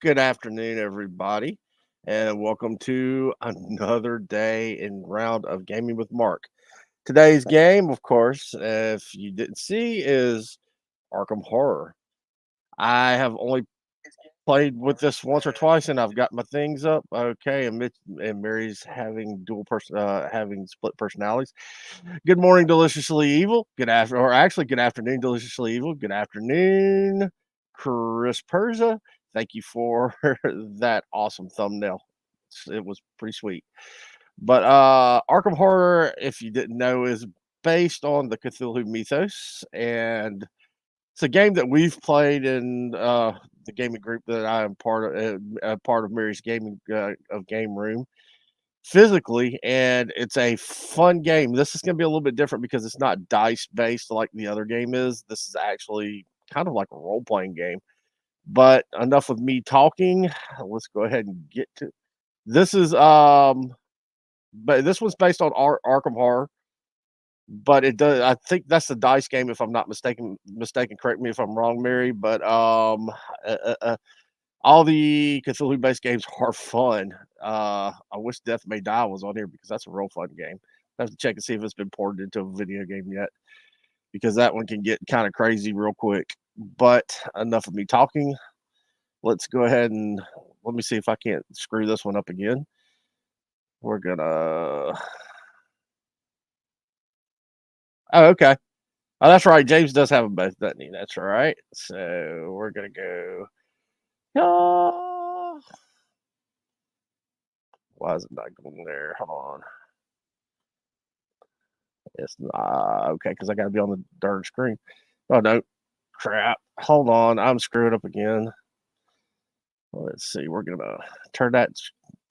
Good afternoon, everybody, and welcome to another day and round of Gaming with Mark. Today's game, of course, if you didn't see, is Arkham Horror. I have only played with this once or twice, and I've got my things up. Okay, and Mary's having having split personalities. Good morning, deliciously evil. Good afternoon, deliciously evil. Good afternoon, Chris Perza. Thank you for that awesome thumbnail. It was pretty sweet. But Arkham Horror, if you didn't know, is based on the Cthulhu mythos, and it's a game that we've played in the gaming group that I am part of Mary's gaming of game room physically, and it's a fun game. This is going to be a little bit different because it's not dice based like the other game is. This is actually kind of like a role playing game. But enough of me talking. Let's go ahead and get to this. But this one's based on Arkham Horror. But it does. I think that's the dice game, if I'm not mistaken. Correct me if I'm wrong, Mary. But uh, uh, uh, all the Cthulhu based games are fun. I wish Death May Die was on here because that's a real fun game. I have to check and see if it's been ported into a video game yet, because that one can get kind of crazy real quick. But enough of me talking. Let's go ahead and let me see if I can't screw this one up again. We're gonna. Oh, okay. Oh, that's right. James does have them both, doesn't he? That's right. So we're gonna go. Ah, why is it not going there? Hold on. It's not okay because I got to be on the darn screen. Oh no, crap! Hold on, I'm screwed up again. Let's see. We're gonna turn that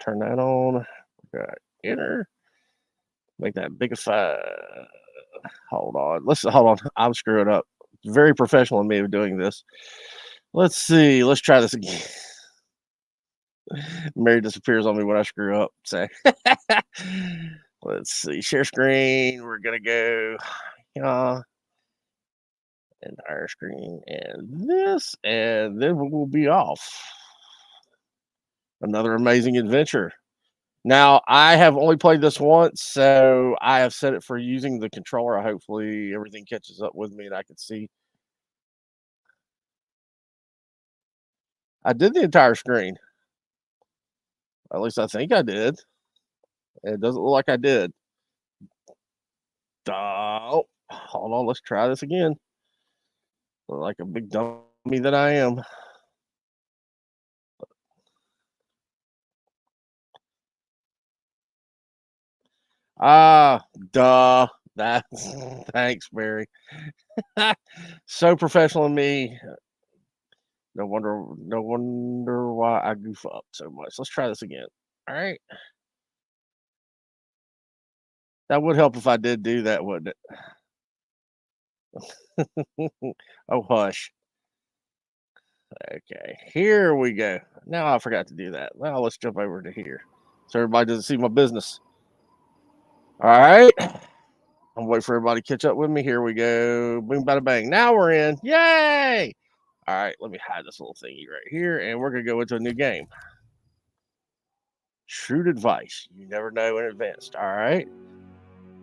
on. We're gonna enter. Make that bigify. Hold on. Hold on. I'm screwing up. Very professional of me of doing this. Let's see. Let's try this again. Mary disappears on me when I screw up. So let's see. Share screen. We're gonna go entire screen and this, and then we'll be off. Another amazing adventure. Now, I have only played this once, so I have set it for using the controller. Hopefully, everything catches up with me and I can see. I did the entire screen. At least I think I did. It doesn't look like I did. Oh, hold on. Let's try this again. Look like a big dummy that I am. Ah, duh. That's thanks, Barry. So professional of me. No wonder why I goof up so much. Let's try this again. All right. That would help if I did do that, wouldn't it? Oh, hush. Okay, here we go. Now I forgot to do that. Now let's jump over to here so everybody doesn't see my business. All right. I'm waiting for everybody to catch up with me. Here we go. Boom, bada, bang. Now we're in. Yay! All right, let me hide this little thingy right here, and we're going to go into a new game. Shrewd advice. You never know in advance. All right.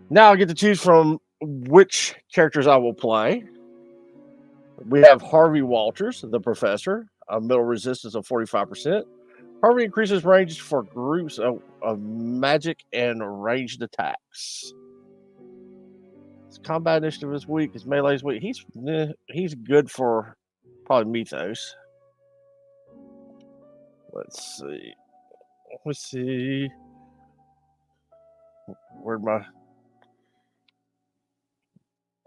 Now I get to choose from which characters I will play. We have Harvey Walters, the professor, a middle resistance of 45%. Harvey increases range for groups of magic and ranged attacks. His combat initiative is weak. His melee is weak. He's good for probably Mythos. Let's see. Let's see. Where'd my...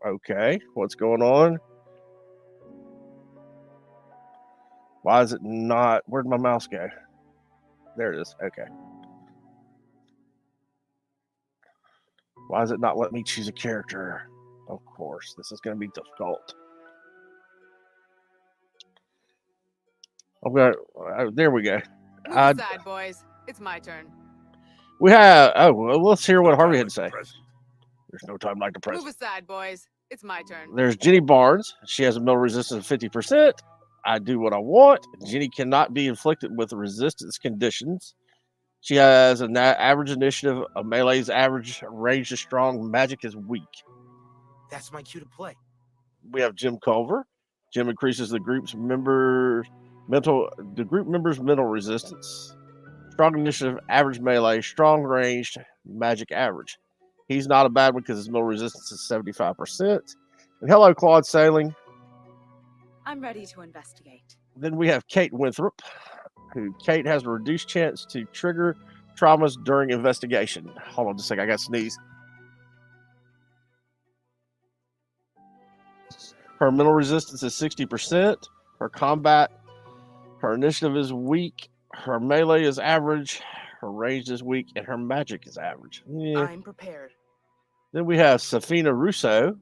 Okay, what's going on? Why is it not... Where'd my mouse go? There it is. Okay. Why does it not let me choose a character? Of course, this is going to be difficult. I'm going to... there we go. Move aside, boys. It's my turn. We have... Oh, well, let's hear what Harvey had to say. There's no time like the present. Move aside, boys. It's my turn. There's Jenny Barnes. She has a middle resistance of 50%. I do what I want. Jenny cannot be inflicted with resistance conditions. She has an average initiative. A melee's average range is strong. Magic is weak. That's my cue to play. We have Jim Culver. Jim increases the group members' mental resistance. Strong initiative, average melee, strong ranged, magic average. He's not a bad one because his mental resistance is 75%. And hello, Claude Sailing. I'm ready to investigate. Then we have Kate Winthrop, who Kate has a reduced chance to trigger traumas during investigation. Hold on just a second, I got to sneeze. Her mental resistance is 60%. Her initiative is weak. Her melee is average. Her range is weak, and her magic is average. Yeah. I'm prepared. Then we have Safina Russo,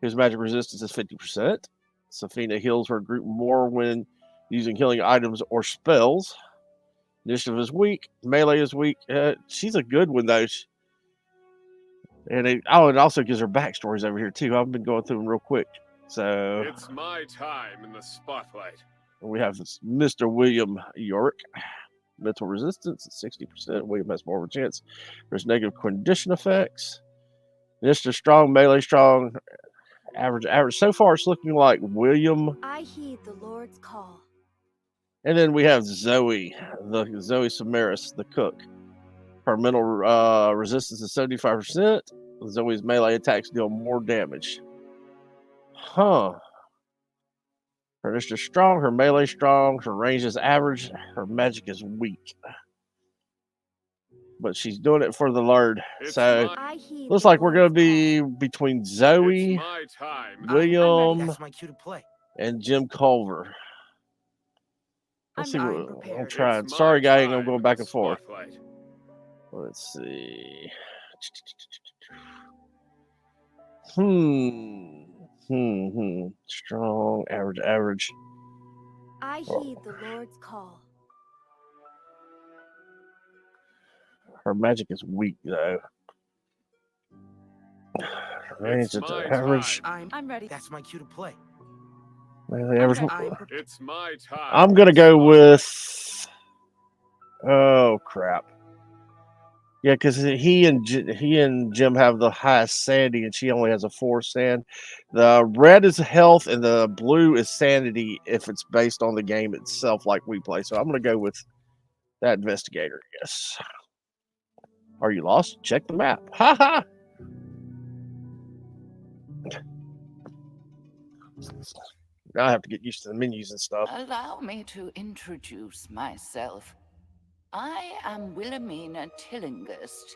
whose magic resistance is 50%. Safina heals her group more when using healing items or spells. Initiative is weak. Melee is weak. She's a good one, though. And it also gives her backstories over here, too. I've been going through them real quick. So it's my time in the spotlight. We have Mr. William York. Mental resistance is 60%. William has more of a chance. There's negative condition effects. Initiative strong, melee strong, average. So far, it's looking like William. I heed the Lord's call. And then we have Zoe Samaris, the cook. Her mental resistance is 75%. Zoe's melee attacks deal more damage. Huh. Her initiative is strong, her melee strong, her range is average, her magic is weak. But she's doing it for the Lord. So looks like we're going to be between Zoe, William, That's my cue to play. and Jim Culver. Let's see what I'm trying. Sorry, guys, I'm going back and forth. Let's see. Strong, average. I heed the Lord's call. Her magic is weak, though. Her range is average. I'm ready. That's my cue to play. It's my time. I'm gonna go with. Oh crap! Yeah, because he and Jim have the highest sanity, and she only has a 4 sand. The red is health, and the blue is sanity if it's based on the game itself, like we play. So I'm gonna go with that investigator. Yes. Are you lost? Check the map. Ha ha. Now I have to get used to the menus and stuff. Allow me to introduce myself. I am Wilhelmina Tillinghurst,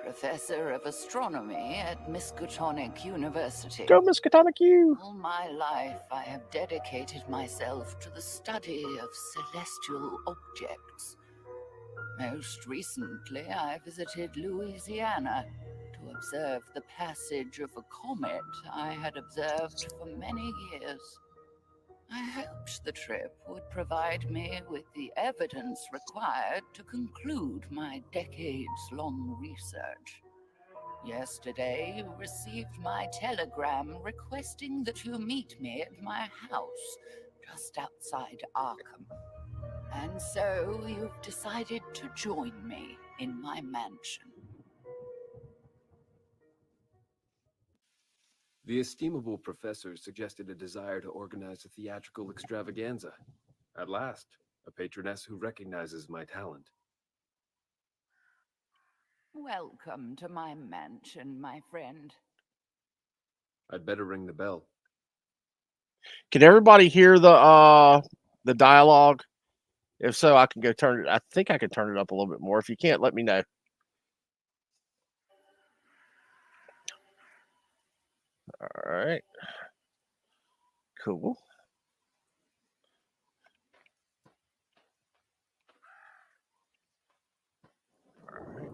professor of astronomy at Miskatonic University. Go Miskatonic U! All my life I have dedicated myself to the study of celestial objects. Most recently, I visited Louisiana to observe the passage of a comet I had observed for many years. I hoped the trip would provide me with the evidence required to conclude my decades-long research. Yesterday, you received my telegram requesting that you meet me at my house just outside Arkham. And so you've decided to join me in my mansion. The estimable professor suggested a desire to organize a theatrical extravaganza. At last, a patroness who recognizes my talent. Welcome to my mansion, my friend. I'd better ring the bell. Can everybody hear the dialogue? If so, I can go turn it. I think I can turn it up a little bit more. If you can't, let me know. All right. Cool. All right.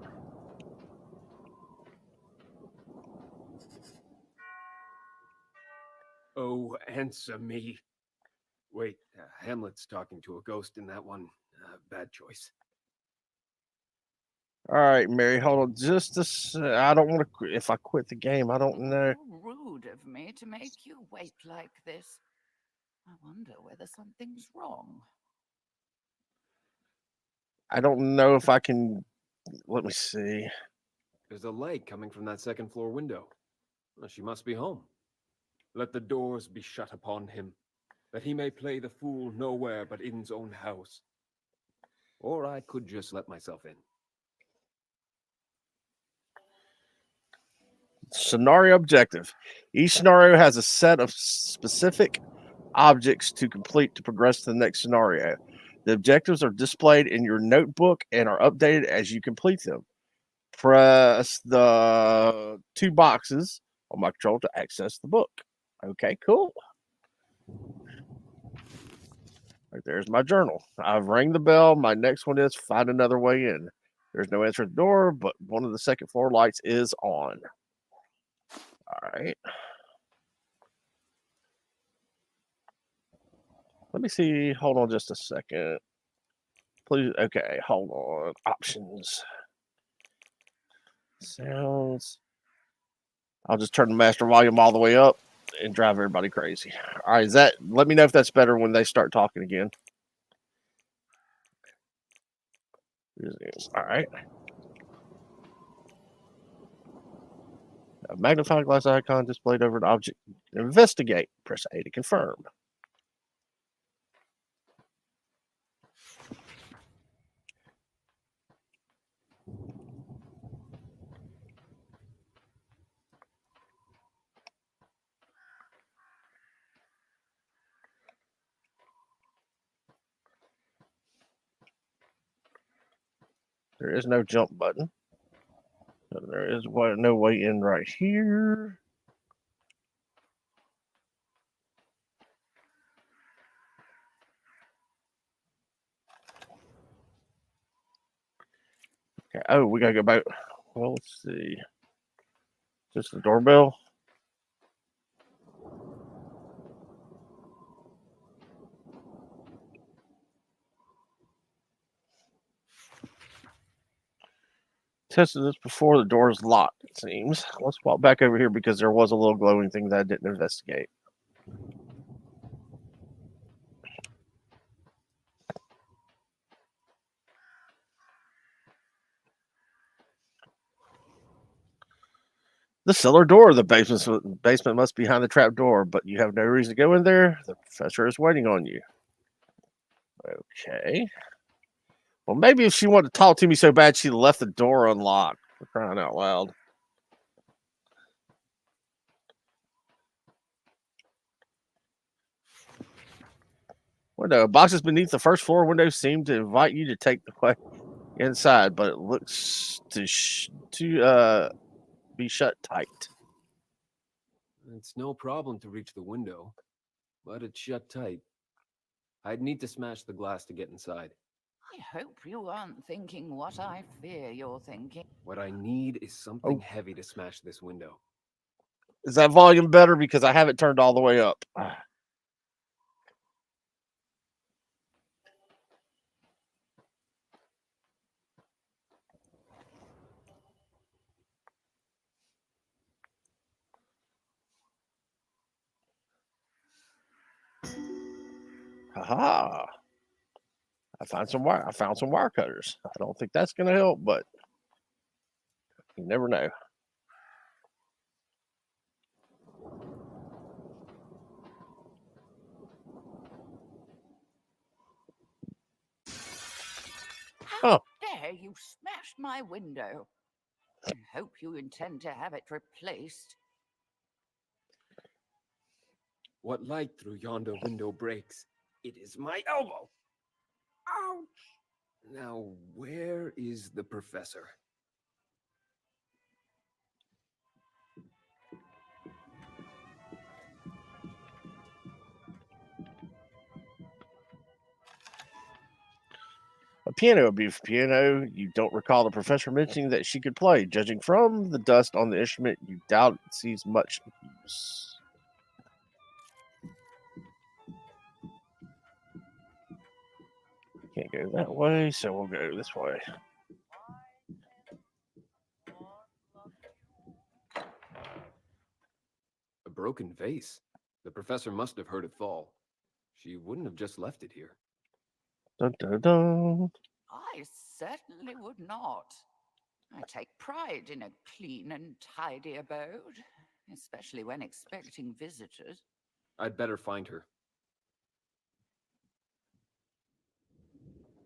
Oh, answer me. Wait, Hamlet's talking to a ghost in that one. Bad choice. All right, Mary, hold on just I don't want to. If I quit the game, I don't know. Rude of me to make you wait like this. I wonder whether something's wrong. I don't know if I can. Let me see. There's a light coming from that second floor window. Well, she must be home. Let the doors be shut upon him, that he may play the fool nowhere but in's own house. Or I could just let myself in. Scenario objective. Each scenario has a set of specific objects to complete to progress to the next scenario. The objectives are displayed in your notebook and are updated as you complete them. Press the two boxes on my controller to access the book. Okay, cool. Right there's my journal. I've rang the bell. My next one is find another way in. There's no answer at the door, but one of the second floor lights is on. All right. Let me see. Hold on just a second. Please. Okay, hold on. Options. Sounds. I'll just turn the master volume all the way up and drive everybody crazy. All right, is that? Let me know if that's better when they start talking again. All right. A magnifying glass icon displayed over an object. Investigate. Press A to confirm. There is no jump button. There is no way in right here. Okay. Oh, we gotta go back. Well, let's see. Just the doorbell. Tested this before. The door is locked, it seems. Let's walk back over here because there was a little glowing thing that I didn't investigate. The cellar door of the basement must be behind the trap door, but you have no reason to go in there. The professor is waiting on you. Okay. Well, maybe if she wanted to talk to me so bad, she left the door unlocked. For crying out loud. Window. Boxes beneath the first floor window seem to invite you to take the way inside, but it looks to be shut tight. It's no problem to reach the window, but it's shut tight. I'd need to smash the glass to get inside. I hope you aren't thinking what I fear you're thinking. What I need is something heavy to smash this window. Is that volume better? Because I have it turned all the way up. Haha. I found some wire cutters. I don't think that's gonna help, but you never know. How dare you smashed my window? I hope you intend to have it replaced. What light through yonder window breaks? It is my elbow. Ouch! Now, where is the professor? A piano, a beautiful piano. You don't recall the professor mentioning that she could play. Judging from the dust on the instrument, you doubt it sees much use. Can't go that way, so we'll go this way. A broken vase. The professor must have heard it fall. She wouldn't have just left it here. Dun, dun, dun. I certainly would not. I take pride in a clean and tidy abode, especially when expecting visitors. I'd better find her.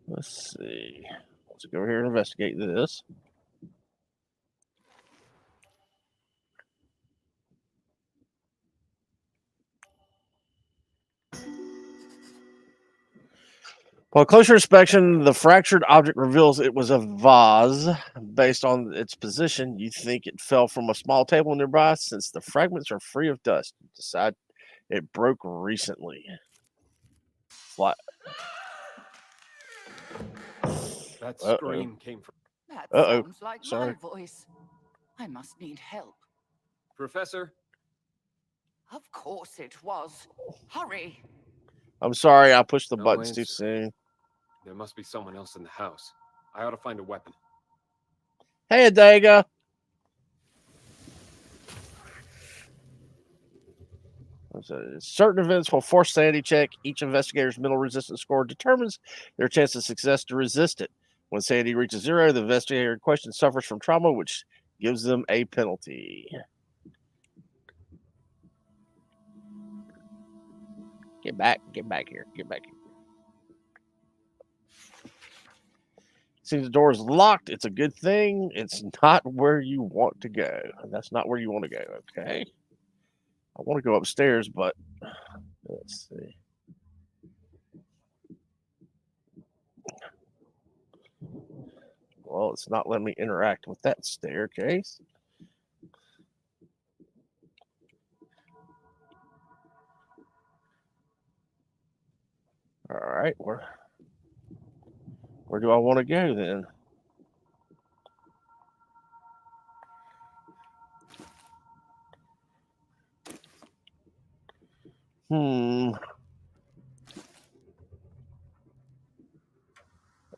Let's see. Let's go over here and investigate this. Upon closer inspection, the fractured object reveals it was a vase. Based on its position, you think it fell from a small table nearby. Since the fragments are free of dust, you decide it broke recently. Flat. That Uh-oh. scream came from... That Uh-oh. sounds like Sorry. my voice. I must need help. Professor? Of course it was. Hurry! I'm sorry, I pushed the No buttons too answer. soon. There must be someone else in the house. I ought to find a weapon. Hey, Adaga. Certain events will force sanity check. Each investigator's mental resistance score determines their chance of success to resist it. When sanity reaches 0, the investigator in question suffers from trauma, which gives them a penalty. Get back here. Seems the door is locked. It's a good thing. It's not where you want to go. That's not where you want to go. Okay. I want to go upstairs, but let's see. Well, it's not letting me interact with that staircase. All right, where do I want to go then?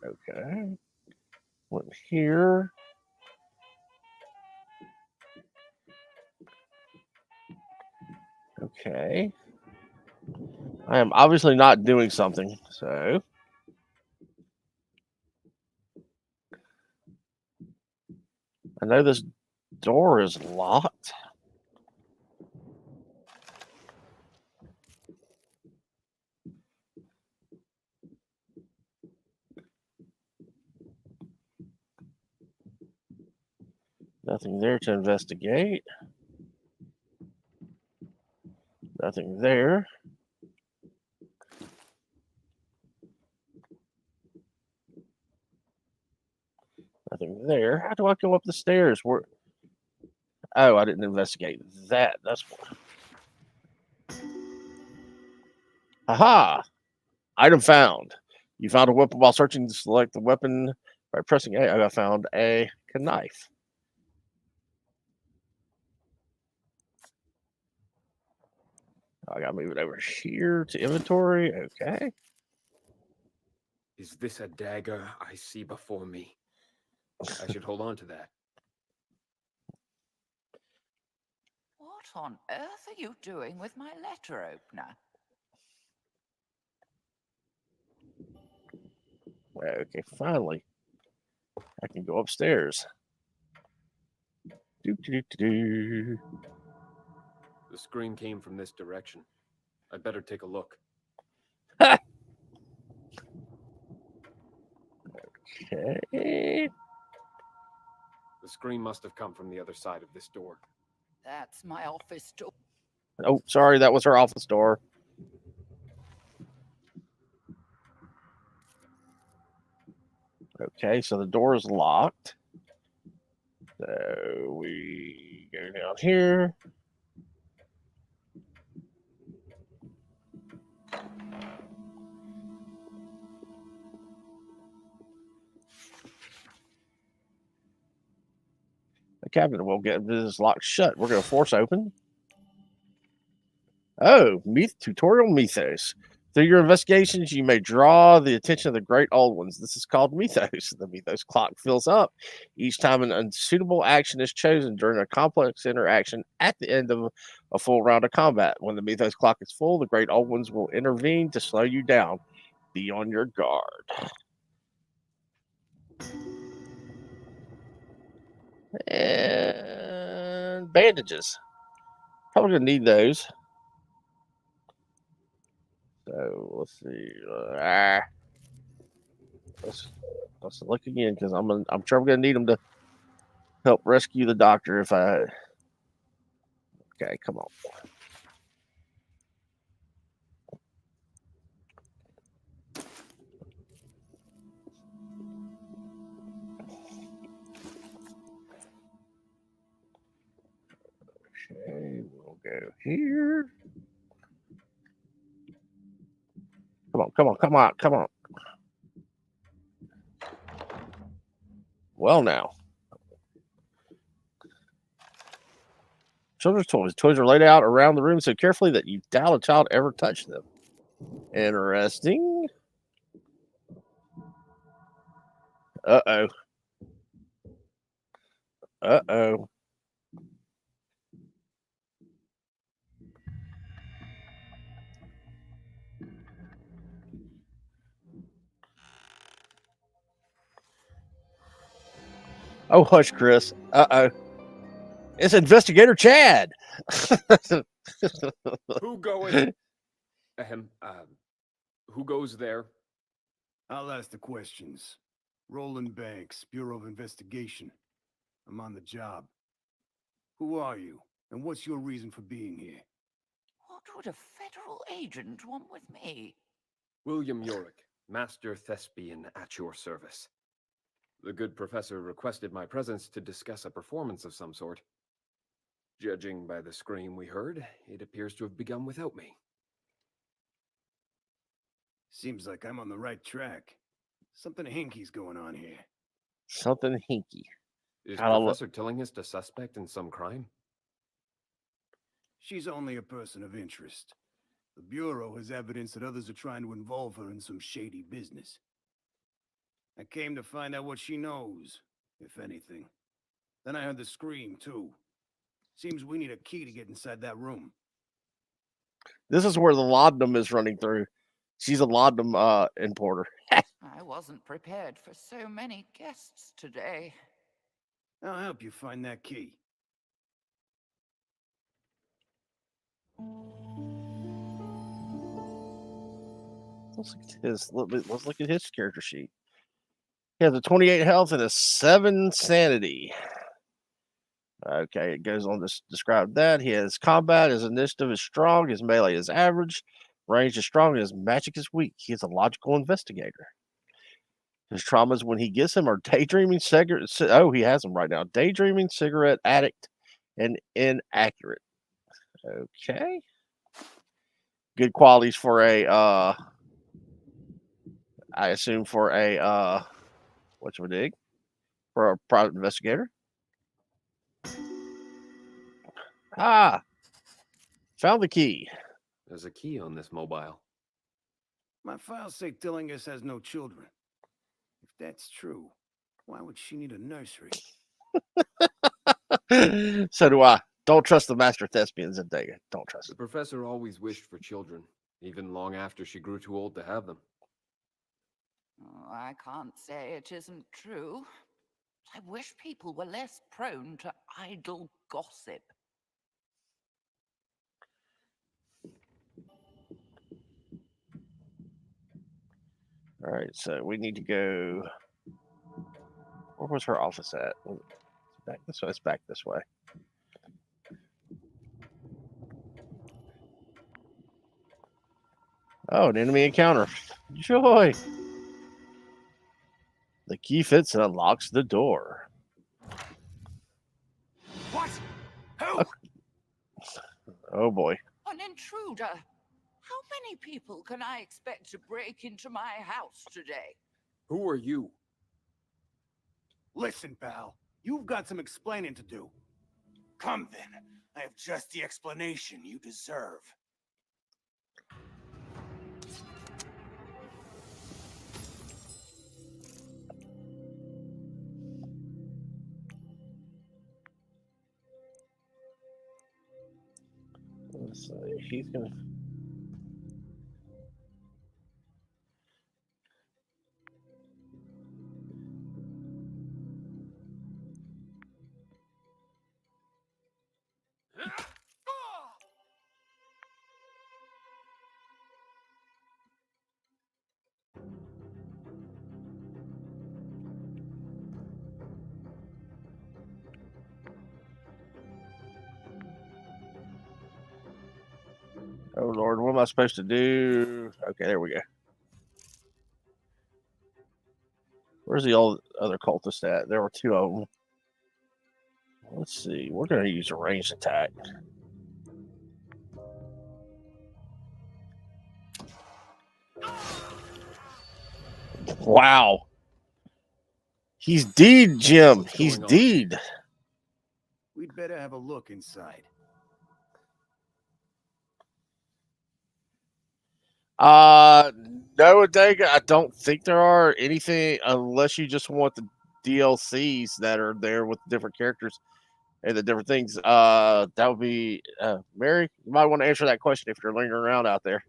Okay. Went here. Okay. I am obviously not doing something, so. I know this door is locked. Nothing there to investigate. Nothing there. Nothing there. How do I go up the stairs? Where? Oh, I didn't investigate that. That's why. Aha! Item found. You found a weapon while searching to select the weapon by pressing A. I found a knife. I gotta move it over here to inventory. Okay. Is this a dagger I see before me? I should hold on to that. What on earth are you doing with my letter opener? Okay, finally. I can go upstairs. Do. The scream came from this direction. I'd better take a look. Okay. The scream must have come from the other side of this door. That's my office door. Oh, sorry, that was her office door. Okay, so the door is locked. So we go down here. The cabinet will get this locked shut. We're going to force open. Oh, tutorial mythos. Through your investigations, you may draw the attention of the great old ones. This is called mythos. The mythos clock fills up each time an unsuitable action is chosen during a complex interaction at the end of a full round of combat. When the mythos clock is full, the great old ones will intervene to slow you down. Be on your guard. And bandages. Probably gonna need those. So let's see. Let's look again because I'm sure I'm gonna need them to help rescue the doctor if I. Okay, come on. Okay, we'll go here. Come on. Well, now. Children's toys. Toys are laid out around the room so carefully that you doubt a child ever touched them. Interesting. Uh-oh. Uh-oh. Oh, hush, Chris. Uh-oh. It's Investigator Chad. Who goes? Who goes there? I'll ask the questions. Roland Banks, Bureau of Investigation. I'm on the job. Who are you, and what's your reason for being here? What would a federal agent want with me? William Yorick, Master Thespian at your service. The good professor requested my presence to discuss a performance of some sort. Judging by the scream we heard, it appears to have begun without me. Seems like I'm on the right track. Something hinky's going on here. Something hinky. Is I don't Professor Tillinghast a suspect in some crime? She's only a person of interest. The Bureau has evidence that others are trying to involve her in some shady business. I came to find out what she knows, if anything. Then I heard the scream, too. Seems we need a key to get inside that room. This is where the laudanum is running through. She's a laudanum importer. I wasn't prepared for so many guests today. I'll help you find that key. Let's look at his character sheet. He has a 28 health and a 7 sanity. Okay, it goes on to describe that. He has combat, his initiative is strong, his melee is average, range is strong, and his magic is weak. He is a logical investigator. His traumas when he gets them are daydreaming, he has them right now. Daydreaming, cigarette addict, and inaccurate. Okay. Good qualities for a I assume for a whatchamadick? For a private investigator. Ah, found the key. There's a key on this mobile. My files say Tillinghast has no children. If that's true, why would she need a nursery? So do I. Don't trust the master thespians in Dega. Don't trust The them. professor always wished for children, even long after she grew too old to have them. Oh, I can't say it isn't true. I wish people were less prone to idle gossip. All right, so we need to go. Where was her office at? Back this way. It's back this way. Oh, an enemy encounter. Joy. The key fits and unlocks the door. What? Who? Oh boy. An intruder. How many people can I expect to break into my house today? Who are you? Listen, pal. You've got some explaining to do. Come then. I have just the explanation you deserve. So he's gonna. Oh Lord, what am I supposed to do? Okay, there we go. Where's the old other cultist at? There were two of them. Let's see. We're going to use a ranged attack. Wow. He's deed, Jim. He's going on? deed. We'd better have a look inside. No, Adega, I don't think there are anything unless you just want the DLCs that are there with different characters and the different things. That would be Mary. You might want to answer that question if you're lingering around out there.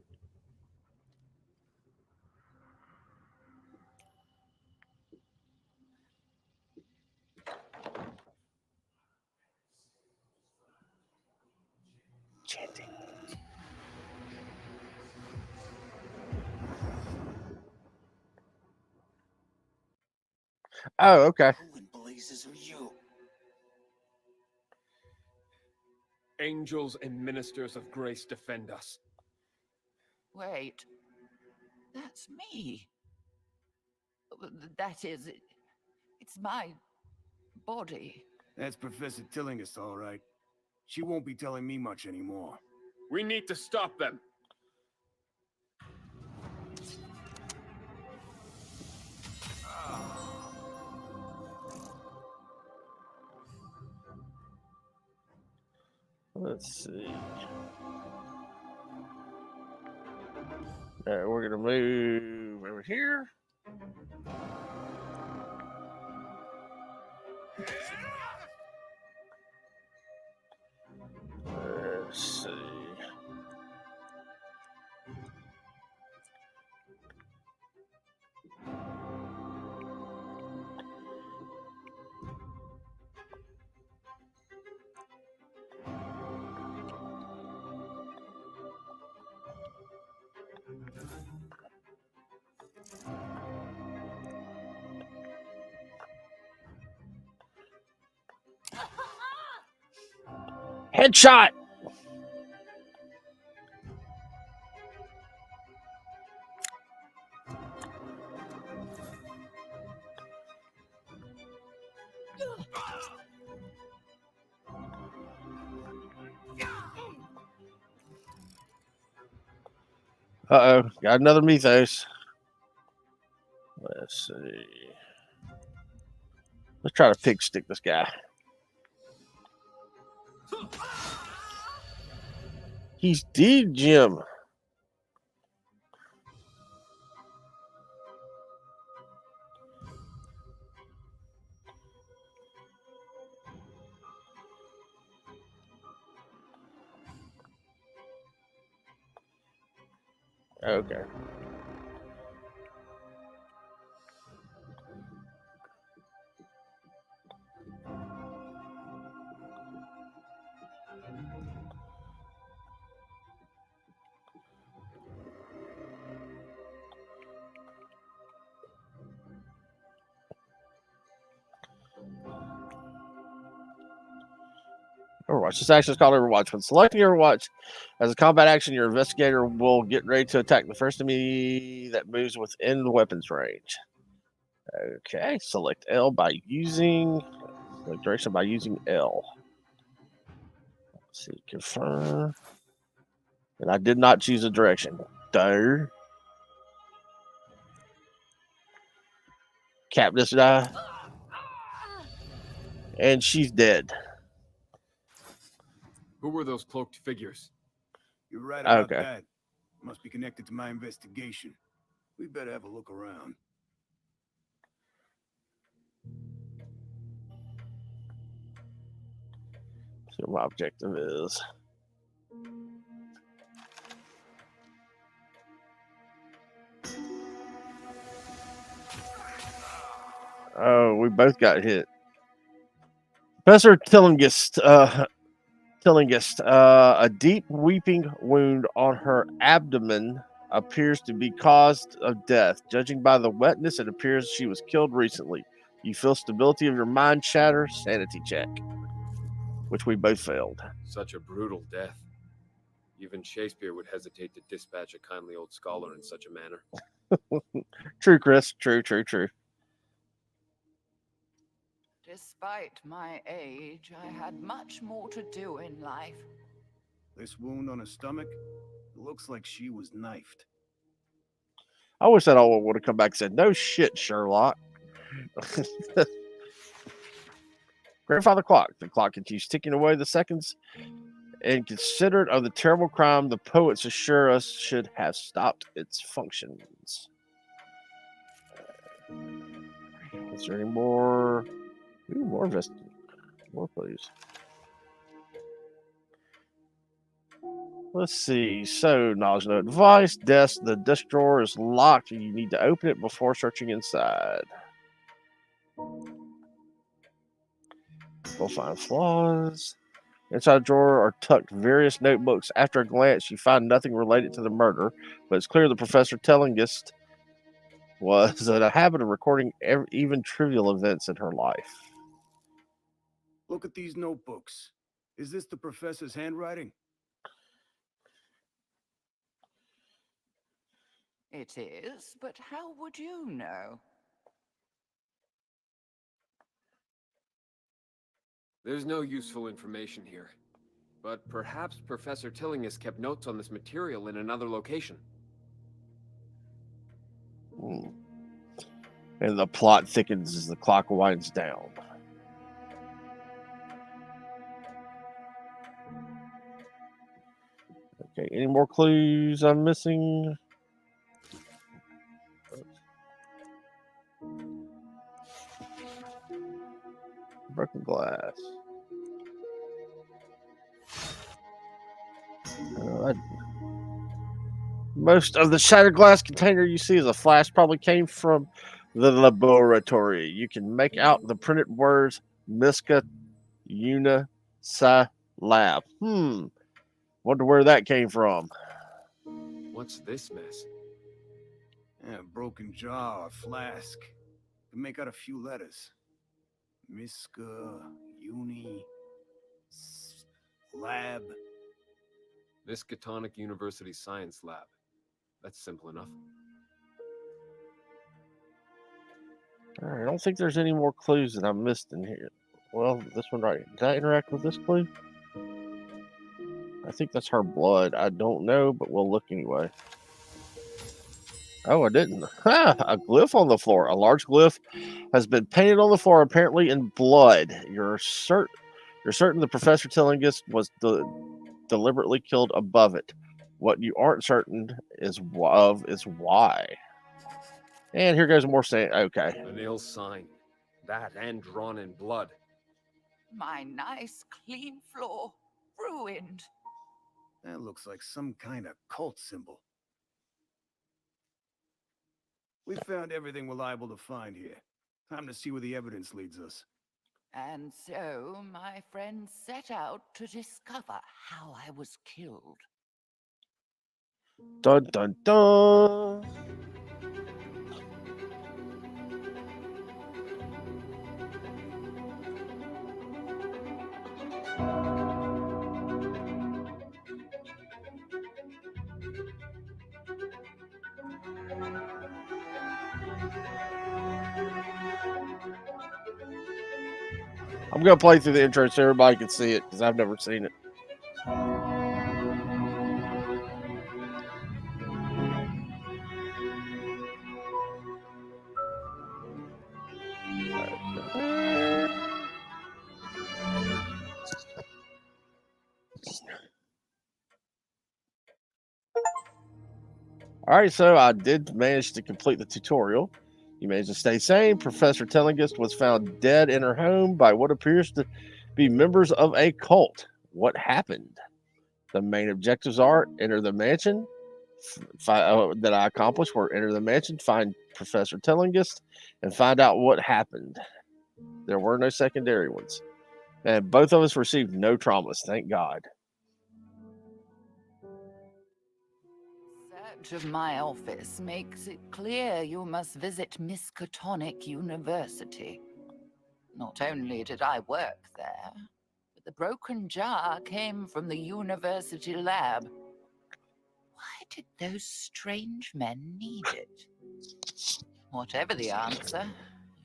Chanting. Oh, okay. Who in blazes are you? Angels and ministers of grace defend us. Wait. That's me. That is, it's my body. That's Professor Tillinghast, all right. She won't be telling me much anymore. We need to stop them. Let's see. All right, we're gonna move over here. Let's see. Headshot. Uh-oh, got another mythos. Let's see. Let's try to pig stick this guy. He's dead, Jim. Okay. Overwatch. This action is called Overwatch. When selecting Overwatch as a combat action, your investigator will get ready to attack the first enemy that moves within the weapons range. Okay, select L by using select direction by using L. Let's see, confirm. And I did not choose a direction. There. Cap this guy. And she's dead. Who were those cloaked figures? You're right about Okay. that. Must be connected to my investigation. We better have a look around. So my objective is. Oh, we both got hit. Professor Tillingist, a deep weeping wound on her abdomen appears to be caused of death. Judging by the wetness, it appears she was killed recently. You feel stability of your mind shatter. Sanity check, which we both failed. Such a brutal death. Even Shakespeare would hesitate to dispatch a kindly old scholar in such a manner. True, Chris. True. Despite my age, I had much more to do in life. This wound on her stomach, it looks like she was knifed. I wish that all would have come back and said, "No shit, Sherlock." Grandfather clock. The clock continues ticking away the seconds, and considered of the terrible crime the poets assure us should have stopped its functions. Is there any more? More investigation. More, please. Let's see. So, knowledge, no advice. Desk. The desk drawer is locked. You need to open it before searching inside. We'll find flaws. Inside the drawer are tucked various notebooks. After a glance, you find nothing related to the murder, but it's clear the Professor Tellingist was in a habit of recording even trivial events in her life. Look at these notebooks. Is this the professor's handwriting? It is, but how would you know? There's no useful information here. But perhaps Professor Tillinghast kept notes on this material in another location. And the plot thickens as the clock winds down. Okay, any more clues I'm missing? Broken glass. Most of the shattered glass container you see as a flash probably came from the laboratory. You can make out the printed words Miska Una Sa Lab. Wonder where that came from. What's this mess? Yeah, a broken jar or flask. Can make out a few letters. Miska, Uni, Lab. Miskatonic University Science Lab. That's simple enough. All right, I don't think there's any more clues that I missed in here. Well, this one right here. Did I interact with this clue? I think that's her blood. I don't know, but we'll look anyway. Oh, I didn't. A glyph on the floor. A large glyph has been painted on the floor, apparently in blood. You're certain the Professor Tillinghast was deliberately killed above it. What you aren't certain is why. And here goes more saying. Okay. An ill sign. That and drawn in blood. My nice, clean floor, ruined. That looks like some kind of cult symbol. We found everything we're liable to find here. Time to see where the evidence leads us. And so my friends set out to discover how I was killed. Dun dun dun. I'm going to play through the intro so everybody can see it because I've never seen it. All right, so I did manage to complete the tutorial. You managed to stay sane. Professor Tellingast was found dead in her home by what appears to be members of a cult. What happened? The main objectives are enter the mansion, that I accomplished were enter the mansion, find Professor Tellingus, and find out what happened. There were no secondary ones. And both of us received no traumas, thank God. Search of my office makes it clear you must visit Miskatonic University. Not only did I work there, but the broken jar came from the university lab. Why did those strange men need it? Whatever the answer,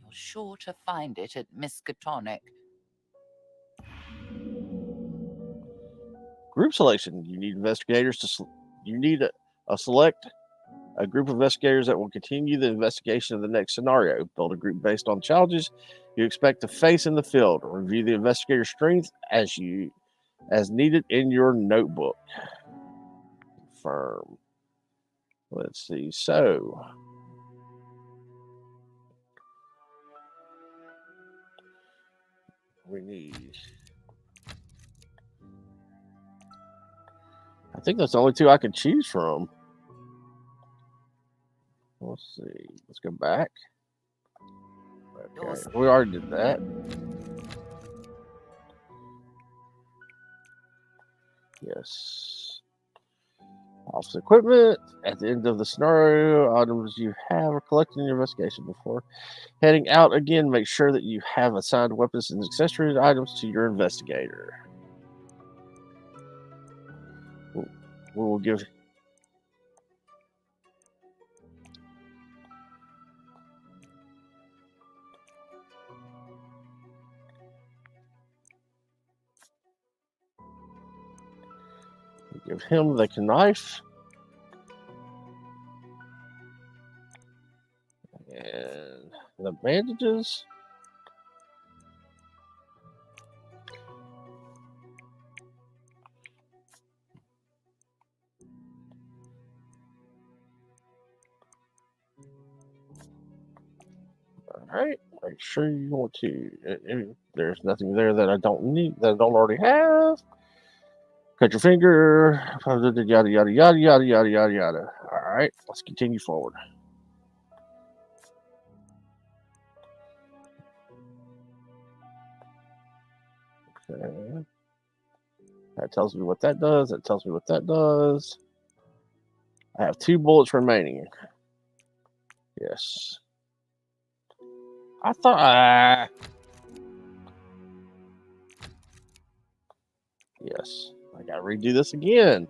you're sure to find it at Miskatonic. Group selection. You need investigators to select a group of investigators that will continue the investigation of the next scenario. Build a group based on challenges you expect to face in the field. Review the investigator's strengths as needed in your notebook. Confirm. Let's see. So we need. I think that's the only two I can choose from. Let's see. Let's go back. Okay, we already did that. Yes. Office equipment. At the end of the scenario, items you have are collected in your investigation. Before heading out again, make sure that you have assigned weapons and accessories items to your investigator. We will give. Give him the knife. And the bandages. All right. Make sure you want to. If there's nothing there that I don't need, that I don't already have. Cut your finger. Yada yada yada yada yada yada yada. All right. Let's continue forward. Okay. That tells me what that does. That tells me what that does. I have 2 bullets remaining. Yes. I thought. Yes. I gotta redo this again.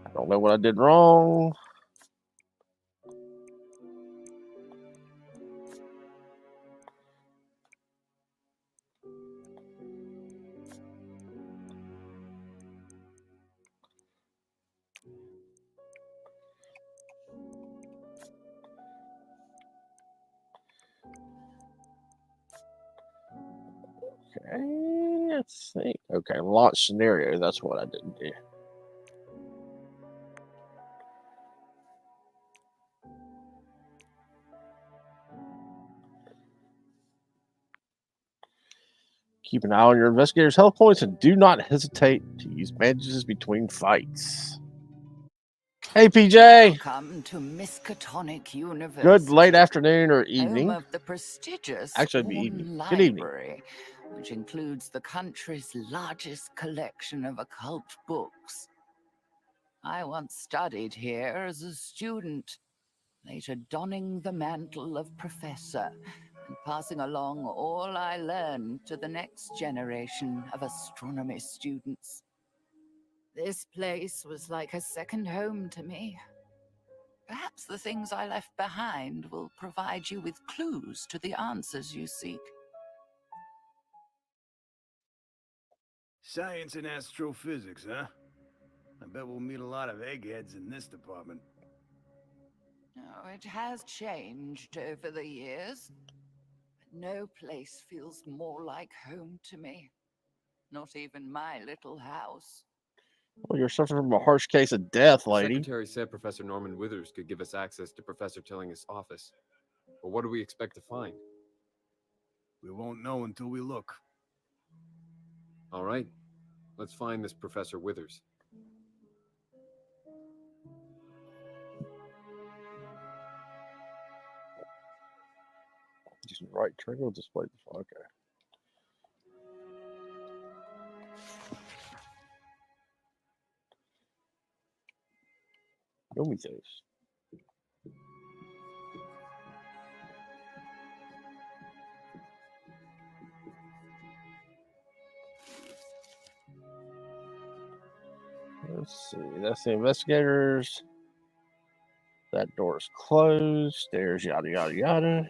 I don't know what I did wrong. Okay, let's see. Okay, launch scenario. That's what I didn't do. Keep an eye on your investigator's health points and do not hesitate to use bandages between fights. Hey, PJ. Welcome to Miskatonic University. Good late afternoon or evening. Home of the prestigious Actually, it'd be Orne evening. Good evening. Library, which includes the country's largest collection of occult books. I once studied here as a student, later donning the mantle of professor and passing along all I learned to the next generation of astronomy students. This place was like a second home to me. Perhaps the things I left behind will provide you with clues to the answers you seek. Science and astrophysics, huh? I bet we'll meet a lot of eggheads in this department. Oh, it has changed over the years, but no place feels more like home to me. Not even my little house. Well, you're suffering from a harsh case of death, The lady. secretary said Professor Norman Withers could give us access to Professor Tilling's office. But what do we expect to find? We won't know until we look. All right, let's find this Professor Withers. Using the right trigger will display the okay. Show me things. Let's see. That's the investigators. That door is closed. Stairs, yada, yada, yada.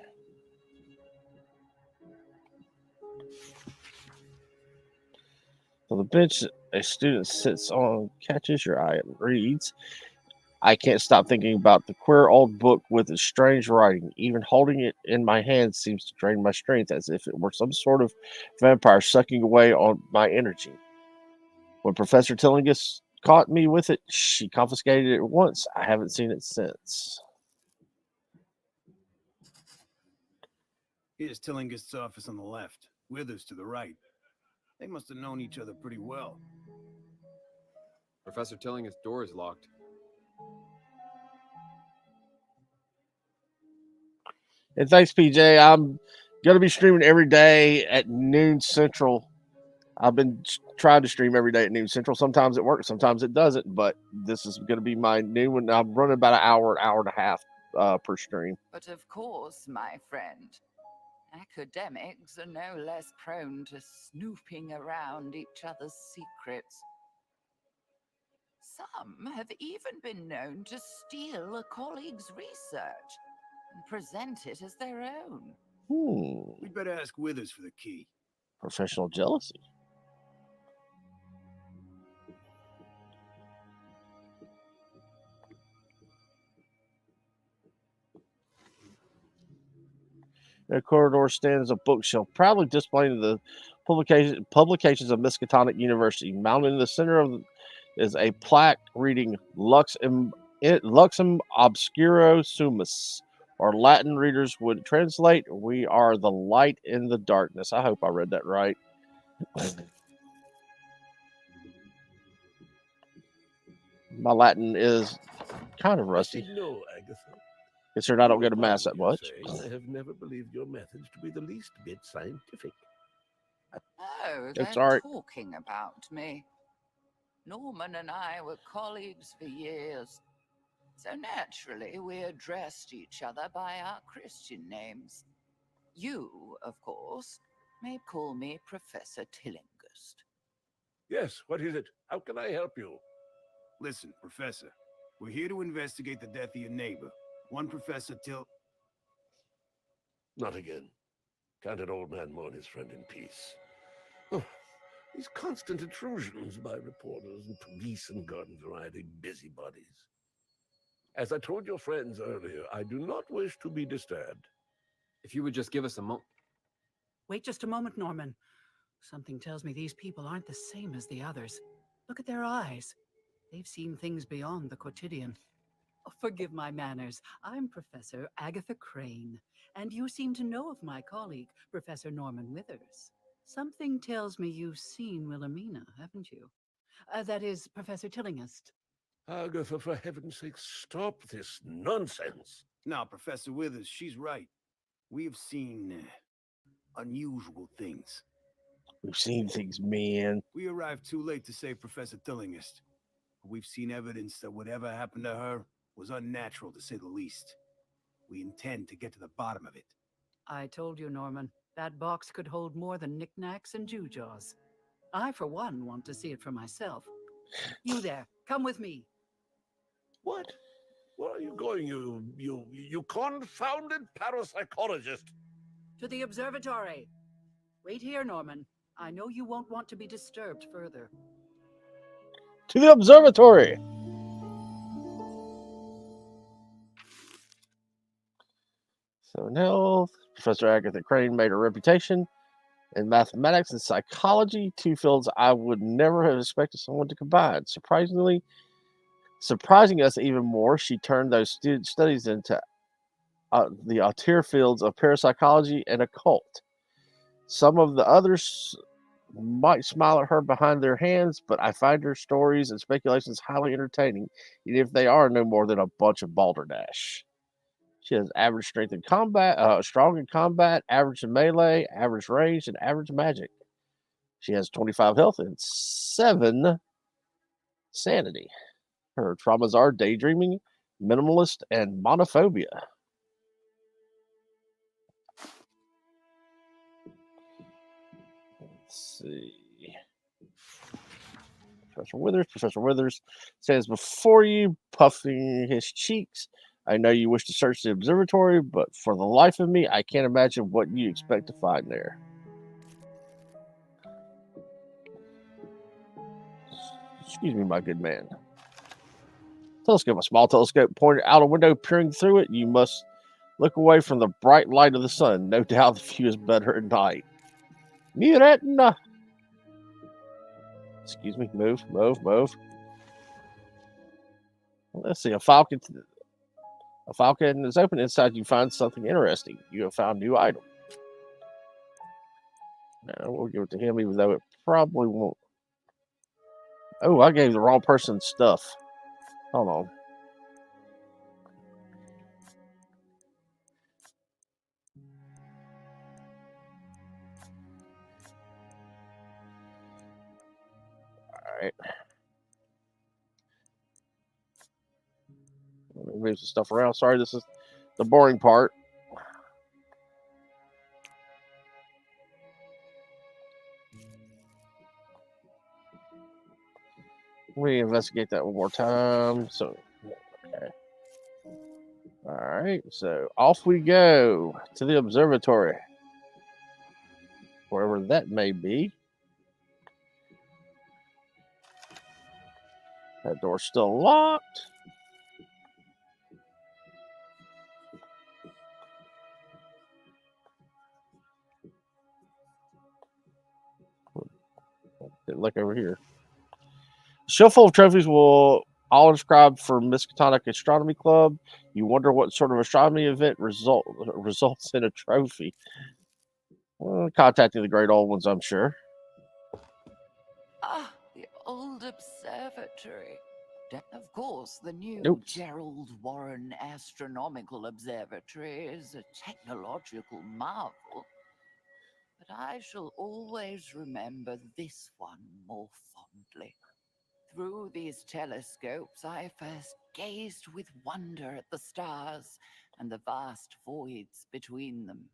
So the bench a student sits on catches your eye and reads. I can't stop thinking about the queer old book with its strange writing. Even holding it in my hand seems to drain my strength as if it were some sort of vampire sucking away on my energy. When Professor Tillingus caught me with it, she confiscated it once. I haven't seen it since. Here's Tillinghast's office on the left, Withers to the right. They must have known each other pretty well. Professor Tilling's door is locked. And thanks, PJ. I'm going to be streaming every day at noon Central. I've been trying to stream every day at noon Central. Sometimes it works, sometimes it doesn't. But this is going to be my noon one. I'm running about an hour and a half per stream. But of course, my friend, academics are no less prone to snooping around each other's secrets. Some have even been known to steal a colleague's research and present it as their own. We'd better ask Withers for the key. Professional jealousy. In the corridor stands a bookshelf, proudly displaying the publications of Miskatonic University. Mounted in the center of is a plaque reading Luxem Obscuro Sumus, or Latin readers would translate, "We are the light in the darkness." I hope I read that right. My Latin is kind of rusty. No, Agatha. Considering I don't go to mass that much. I have never believed your methods to be the least bit scientific. Oh, It's they're all right. talking about me. Norman and I were colleagues for years, so naturally we addressed each other by our Christian names. You, of course, may call me Professor Tillinghast. Yes, what is it? How can I help you? Listen, Professor, we're here to investigate the death of your neighbor. One Professor Not again. Can't an old man mourn his friend in peace? Oh, these constant intrusions by reporters and police and garden variety busybodies. As I told your friends earlier, I do not wish to be disturbed. If you would just give us a moment. Wait just a moment, Norman. Something tells me these people aren't the same as the others. Look at their eyes. They've seen things beyond the quotidian. Oh, forgive my manners. I'm Professor Agatha Crane, and you seem to know of my colleague, Professor Norman Withers. Something tells me you've seen Wilhelmina, haven't you? That is, Professor Tillinghast. Agatha, for heaven's sake, stop this nonsense. No, Professor Withers, she's right. We've seen unusual things. We've seen things, man. We arrived too late to save Professor Tillinghast. But we've seen evidence that whatever happened to her was unnatural, to say the least. We intend to get to the bottom of it. I told you, Norman, that box could hold more than knickknacks and gewgaws. I, for one, want to see it for myself. You there, come with me. What? Where are you going, you confounded parapsychologist? To the observatory. Wait here, Norman. I know you won't want to be disturbed further. To the observatory. So now, Professor Agatha Crane made a reputation in mathematics and psychology, two fields I would never have expected someone to combine. Surprising us even more, she turned those studies into the austere fields of parapsychology and occult. Some of the others might smile at her behind their hands, but I find her stories and speculations highly entertaining, even if they are no more than a bunch of balderdash. She has average strength in combat, strong in combat, average in melee, average range, and average magic. She has 25 health and 7 sanity. Her traumas are daydreaming, minimalist, and monophobia. Let's see. Professor Withers stands before you, puffing his cheeks. I know you wish to search the observatory, but for the life of me, I can't imagine what you expect to find there. Excuse me, my good man. Telescope, a small telescope pointed out a window, peering through it. You must look away from the bright light of the sun. No doubt the view is better at night. Muretna! Excuse me, move. Let's see, a falcon is open. Inside you find something interesting. You have found a new item. Now, we'll give it to him, even though it probably won't. Oh, I gave the wrong person stuff. Hold on. Alright. Let me move some stuff around. Sorry, this is the boring part. We investigate that one more time. So, okay. All right. So off we go to the observatory, wherever that may be. That door's still locked. Look over here. Shelf full of trophies will all inscribed for Miskatonic Astronomy Club. You wonder what sort of astronomy event results in a trophy. Well, contacting the great old ones, I'm sure. Ah, the old observatory. Of course, the new Gerald Warren Astronomical Observatory is a technological marvel. But I shall always remember this one more fondly. Through these telescopes, I first gazed with wonder at the stars and the vast voids between them.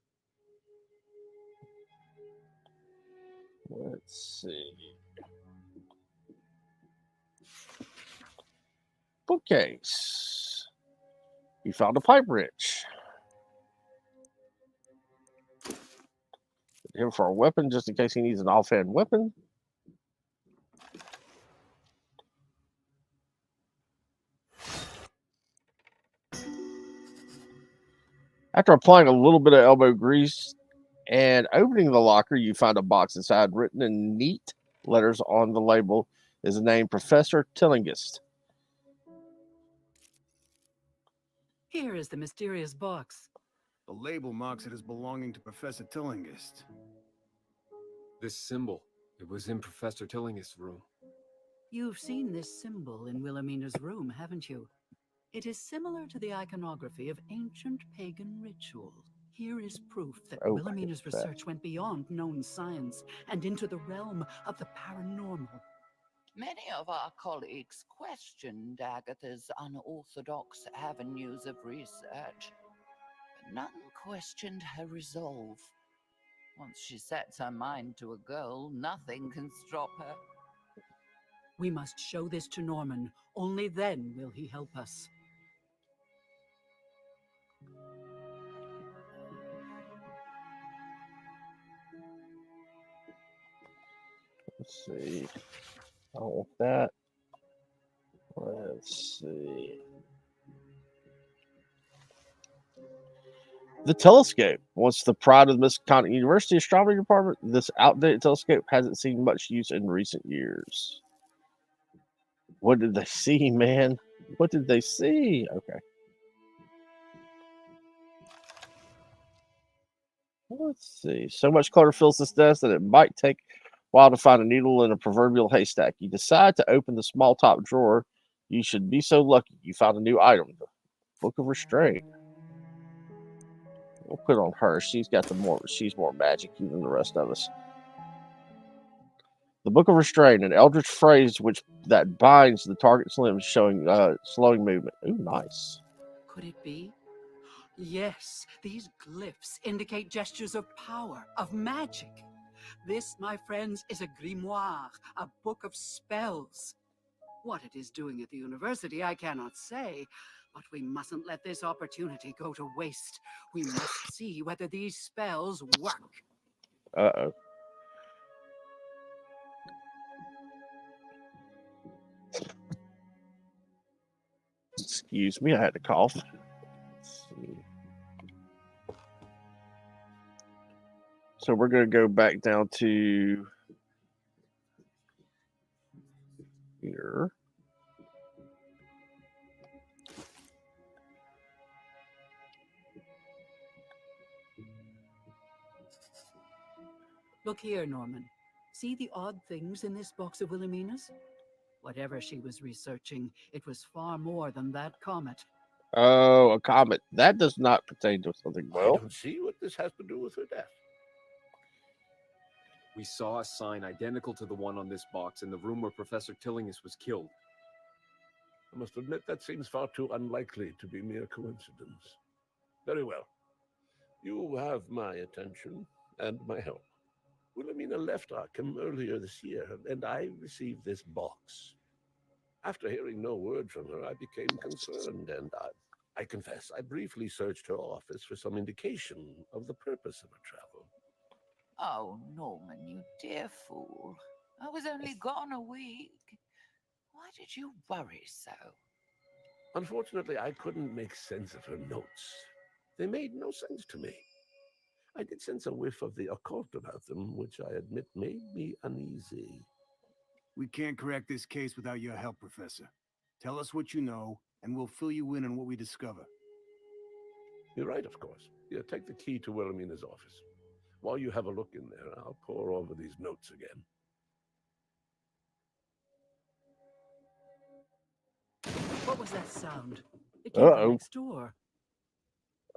Let's see. Bookcase. You found a pipe wrench. Him for a weapon, just in case he needs an offhand weapon. After applying a little bit of elbow grease and opening the locker, you find a box inside. Written in neat letters on the label is the name Professor Tillinghast. Here is the mysterious box. The label marks it as belonging to Professor Tillinghast. This symbol, it was in Professor Tillinghast's room. You've seen this symbol in Wilhelmina's room, haven't you? It is similar to the iconography of ancient pagan rituals. Here is proof that Wilhelmina's research went beyond known science and into the realm of the paranormal. Many of our colleagues questioned Agatha's unorthodox avenues of research, but none questioned her resolve. Once she sets her mind to a goal, nothing can stop her. We must show this to Norman. Only then will he help us. Let's see. I don't want that. Let's see. The telescope. Once the pride of the Miskatonic University Astronomy Department, this outdated telescope hasn't seen much use in recent years. What did they see, man? What did they see? Okay. Let's see. So much clutter fills this desk that it might take a while to find a needle in a proverbial haystack. You decide to open the small top drawer. You should be so lucky you found a new item, the Book of Restraint. We'll put it on her. She's more magic-y than the rest of us. The Book of Restraint, an eldritch phrase that binds the target's limbs, showing slowing movement. Ooh, nice. Could it be? Yes, these glyphs indicate gestures of power, of magic. This, my friends, is a grimoire, a book of spells. What it is doing at the university, I cannot say, but we mustn't let this opportunity go to waste. We must see whether these spells work. Uh-oh. Excuse me, I had to cough. Let's see. So we're going to go back down to here. Look here, Norman. See the odd things in this box of Wilhelmina's? Whatever she was researching, it was far more than that comet. Oh, a comet. That does not pertain to something I well. don't see what this has to do with her death. We saw a sign identical to the one on this box in the room where Professor Tillinghast was killed. I must admit that seems far too unlikely to be mere coincidence. Very well. You have my attention and my help. Wilhelmina left Arkham earlier this year, and I received this box. After hearing no word from her, I became concerned, and I confess, I briefly searched her office for some indication of the purpose of her travel. Oh, Norman, you dear fool. I was only gone a week. Why did you worry so? Unfortunately, I couldn't make sense of her notes. They made no sense to me. I did sense a whiff of the occult about them, which I admit made me uneasy. We can't correct this case without your help, Professor. Tell us what you know, and we'll fill you in on what we discover. You're right, of course. Yeah, take the key to Wilhelmina's office. While you have a look in there, I'll pore over these notes again. What was that sound? It came from Uh-oh. next door.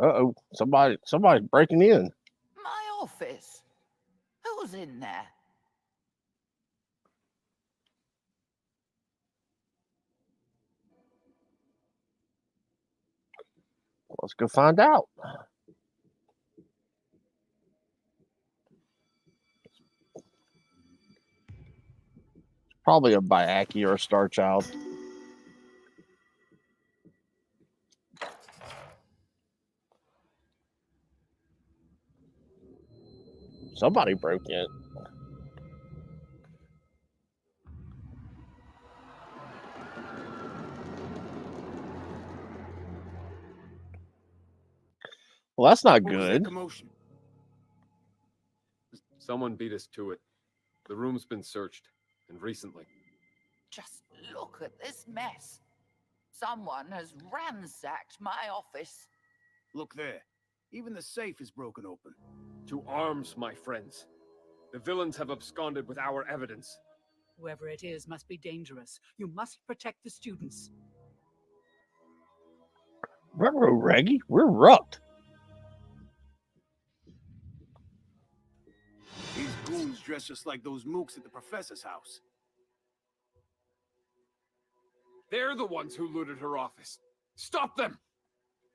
Uh-oh. Somebody's breaking in. My office? Who's in there? Let's go find out. Probably a Bayaki or a Star Child. Somebody broke in. Well, that's not What was that good. commotion? Someone beat us to it. The room's been searched, and recently. Just look at this mess. Someone has ransacked my office. Look there. Even the safe is broken open. To arms, my friends. The villains have absconded with our evidence. Whoever it is must be dangerous. You must protect the students. Ruh-roh, Reggie, we're rucked. These goons dress just like those mooks at the professor's house. They're the ones who looted her office. Stop them!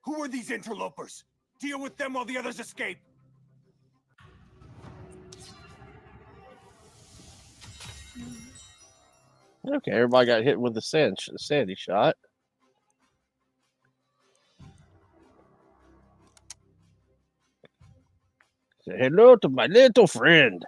Who are these interlopers? Deal with them while the others escape. Okay, everybody got hit with the sandy shot. Say hello to my little friend.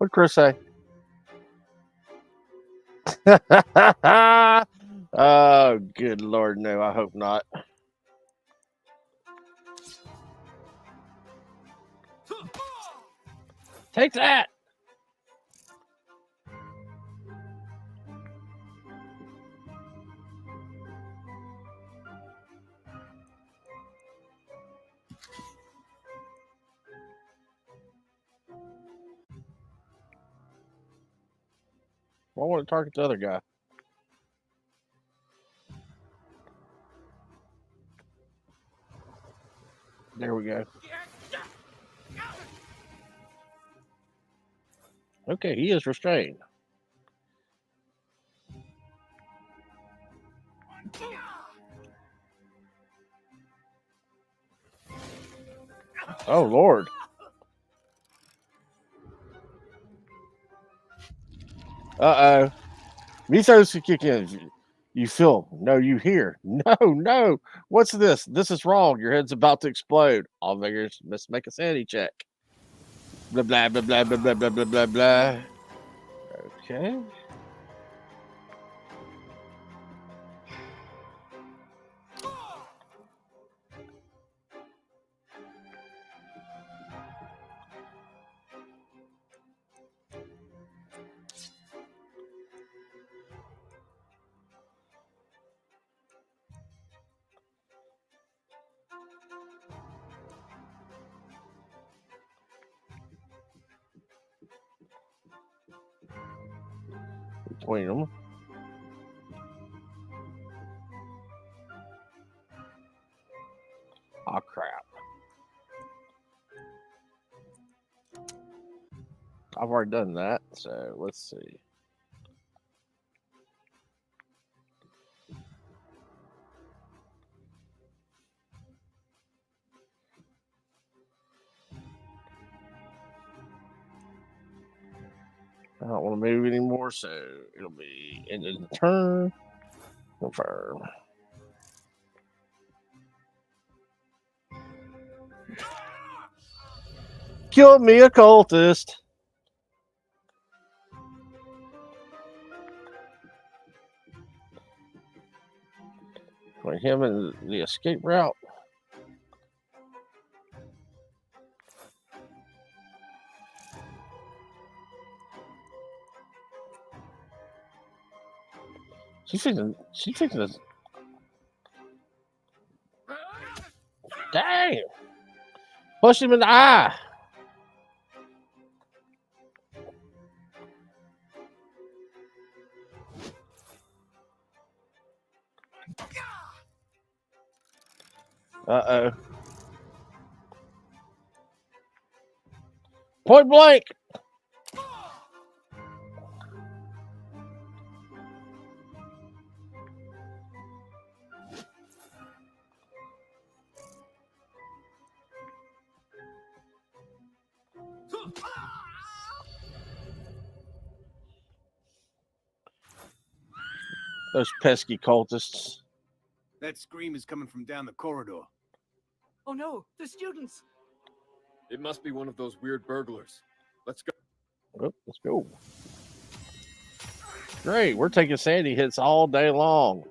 What'd Chris say? Oh, good Lord, no, I hope not. Take that! I want to target the other guy. There we go. Okay, he is restrained. Oh, Lord. Uh-oh. Mythos kick in. You feel. No, you hear. No, no. What's this? This is wrong. Your head's about to explode. All figures must make a sanity check. Blah, blah, blah, blah, blah, blah, blah, blah, blah, blah. Okay. Between them. Oh, crap. I've already done that, so let's see. I don't want to move anymore, so it'll be end of the turn. Confirm. Killed me a cultist. Between him and the escape route. She's fixing this. Dang! Push him in the eye. Uh-oh. Point blank. Those pesky cultists. That scream is coming from down the corridor. Oh no, the students! It must be one of those weird burglars. Let's go. Oh, let's go. Great, we're taking sandy hits all day long.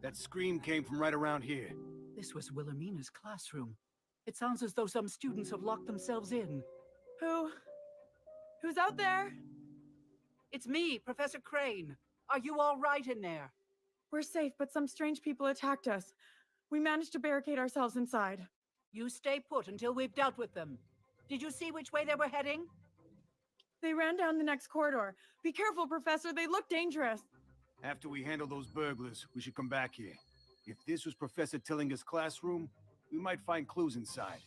That scream came from right around here. This was Wilhelmina's classroom. It sounds as though some students have locked themselves in. Who's out there? It's me, Professor Crane. Are you all right in there? We're safe, but some strange people attacked us. We managed to barricade ourselves inside. You stay put until we've dealt with them. Did you see which way they were heading? They ran down the next corridor. Be careful, Professor. They look dangerous. After we handle those burglars, we should come back here. If this was Professor Tillinger's classroom, we might find clues inside.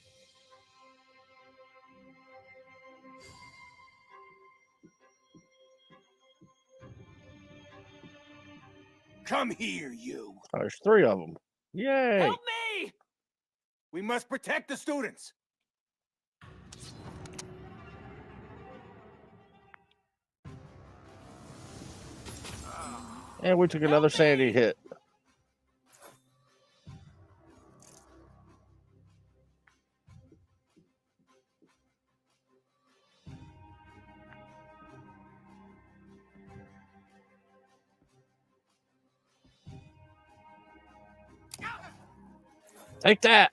Come here, you. Oh, there's 3 of them. Yay! Help me! We must protect the students. And we took another sandy hit. Take that.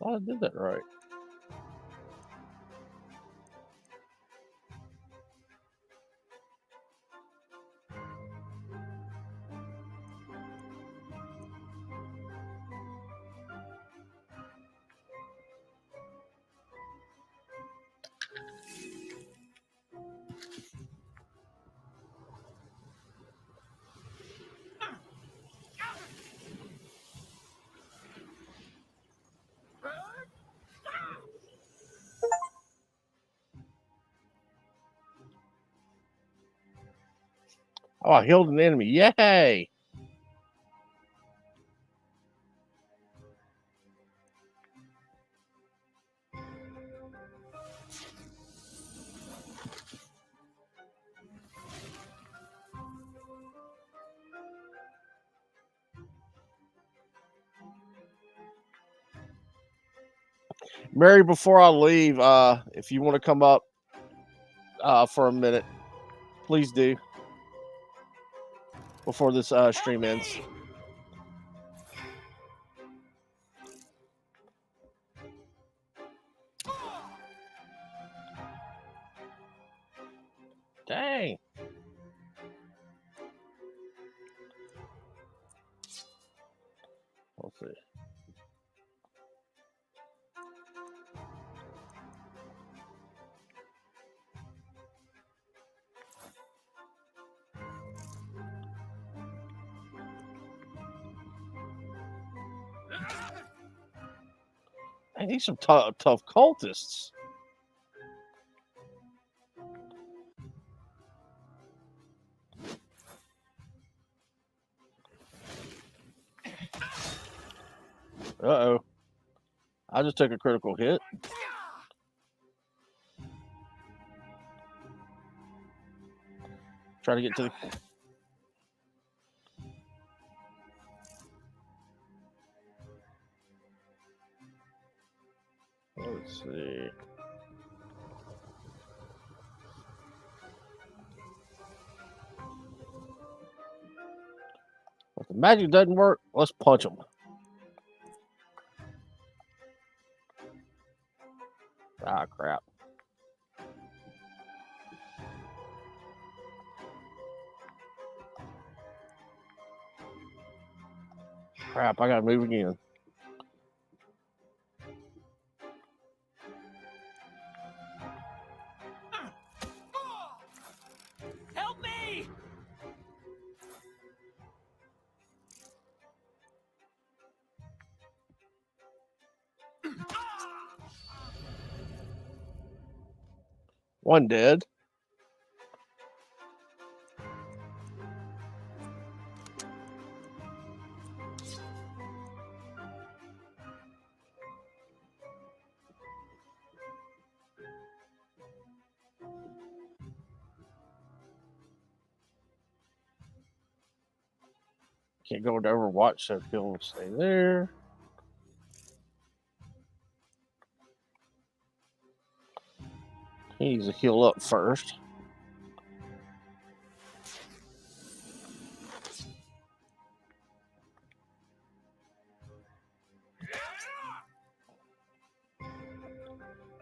Oh, I did that right. Oh, I healed an enemy. Yay! Mary, before I leave, if you want to come up for a minute, please do. Before this stream ends. Dang. Let's see. I need some tough cultists. Uh-oh. I just took a critical hit. Try to get to the... Let's see. If the magic doesn't work, let's punch them. Ah, crap. Crap, I gotta move again. Help me! One dead. Can't go into Overwatch, so he'll stay there. He needs to heal up first.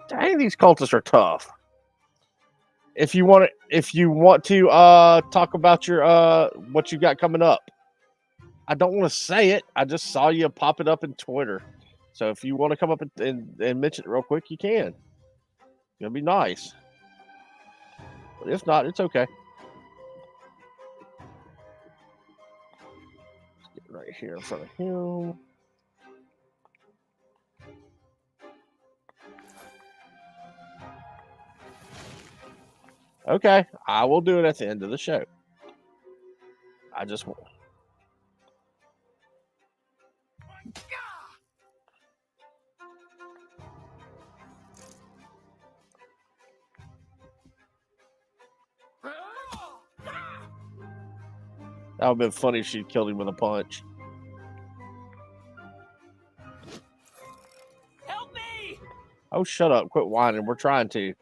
Dang, these cultists are tough. If you want to talk about your what you got coming up. I don't want to say it. I just saw you pop it up in Twitter. So if you want to come up and mention it real quick, you can. It's gonna be nice. But if not, it's okay. Let's get right here in front of him. Okay, I will do it at the end of the show. I just want. That would have been funny if she killed him with a punch. Help me! Oh, shut up. Quit whining. We're trying to.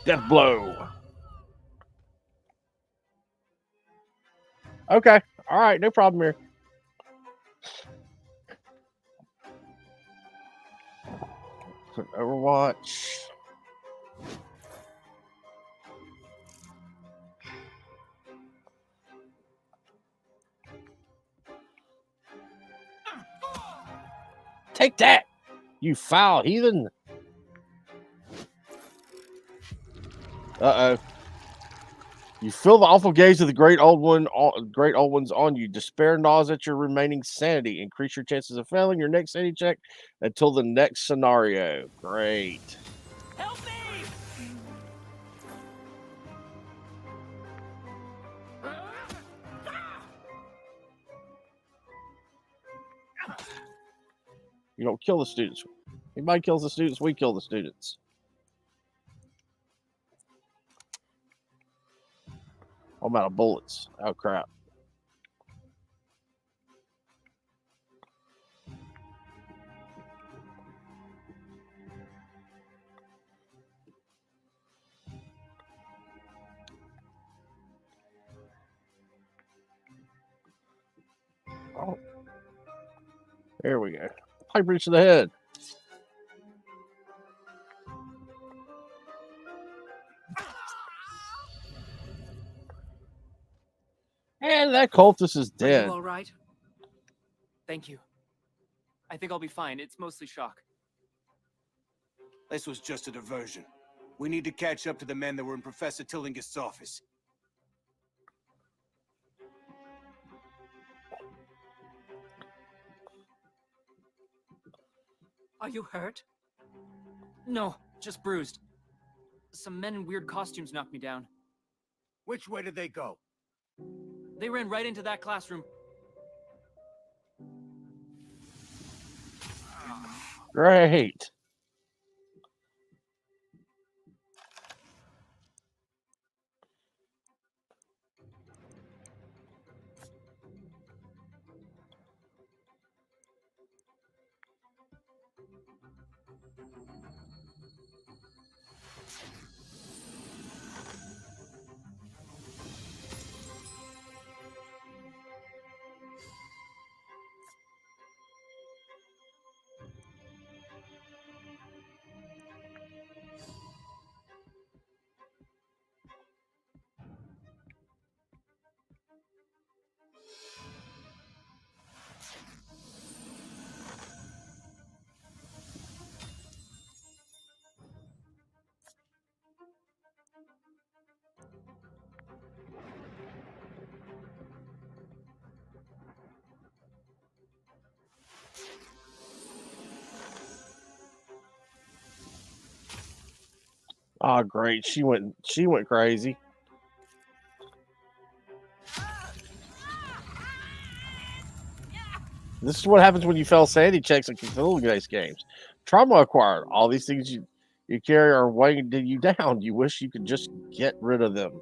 Death blow. Okay. All right. No problem here. Overwatch. Take that, you foul heathen. Uh-oh. You feel the awful gaze of the great old ones on you. Despair gnaws at your remaining sanity. Increase your chances of failing your next sanity check until the next scenario. Great. Help me! You don't kill the students. Anybody kills the students, we kill the students. I'm out of bullets. Oh, crap. Oh. There we go. Pipe reach to the head. And that cultist is Are dead. you all right? Thank you. I think I'll be fine. It's mostly shock. This was just a diversion. We need to catch up to the men that were in Professor Tillingist's office. Are you hurt? No, just bruised. Some men in weird costumes knocked me down. Which way did they go? They ran right into that classroom. Great. Oh, great. She went crazy. This is what happens when you fail sanity checks in Cthulhu-based games. Trauma acquired. All these things you carry are weighing you down. You wish you could just get rid of them.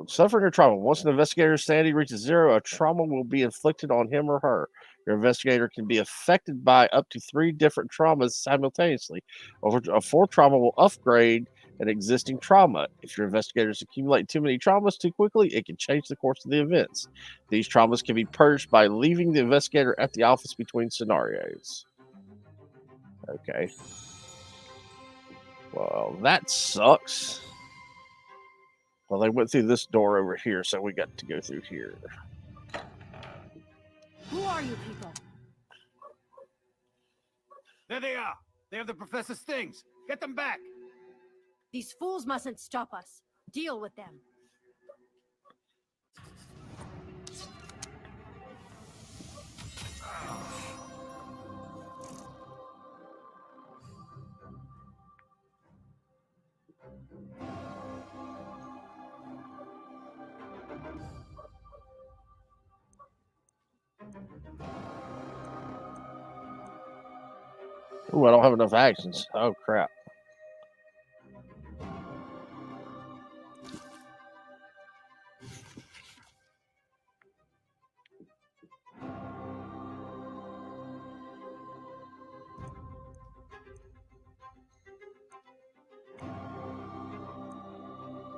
Suffering or trauma. Once an investigator's sanity reaches 0, a trauma will be inflicted on him or her. Your investigator can be affected by up to 3 different traumas simultaneously. A 4th trauma will upgrade an existing trauma. If your investigators accumulate too many traumas too quickly, it can change the course of the events. These traumas can be purged by leaving the investigator at the office between scenarios. Okay. Well, that sucks. Well, they went through this door over here, so we got to go through here. Who are you people? There they are. They have the professor's things. Get them back. These fools mustn't stop us. Deal with them. Ooh, I don't have enough actions. Oh, crap.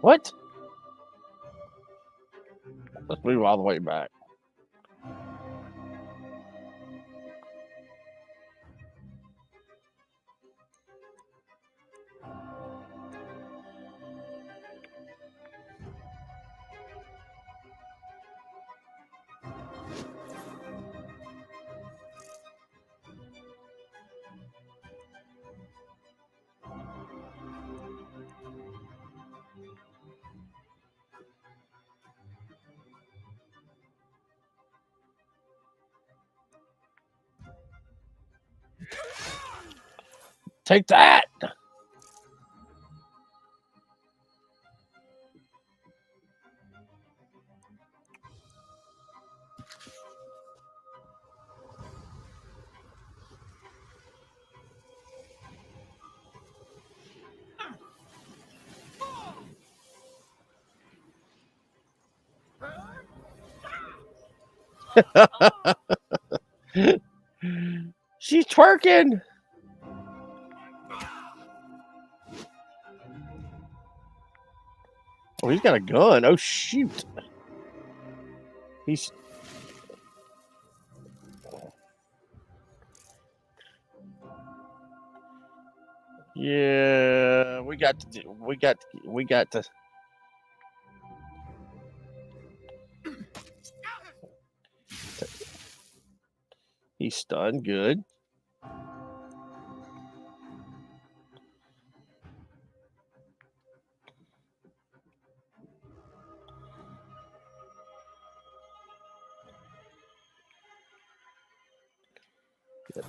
What? Let's move all the way back. Take that! She's twerking! Oh, he's got a gun. Oh, shoot. He's... Yeah, we got to... He's stunned. Good.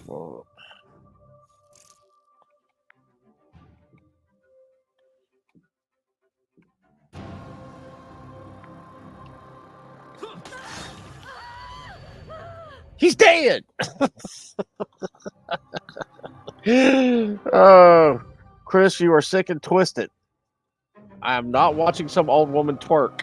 Well, he's dead! Oh, Chris, you are sick and twisted. I am not watching some old woman twerk.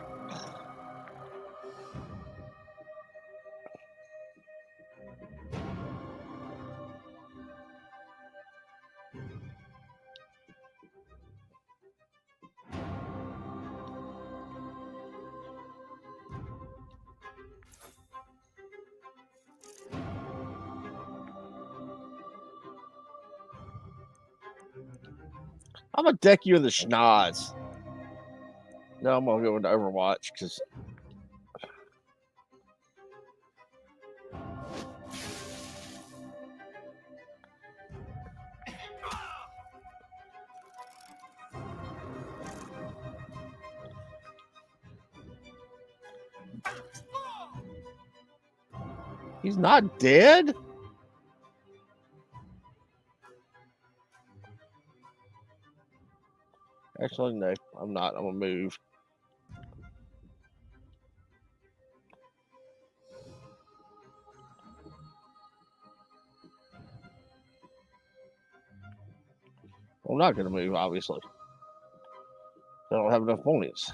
I'm gonna deck you in the schnoz. No, I'm gonna go into Overwatch because he's not dead. Actually, no, I'm not. I'm gonna move. I'm not gonna move, obviously. I don't have enough points.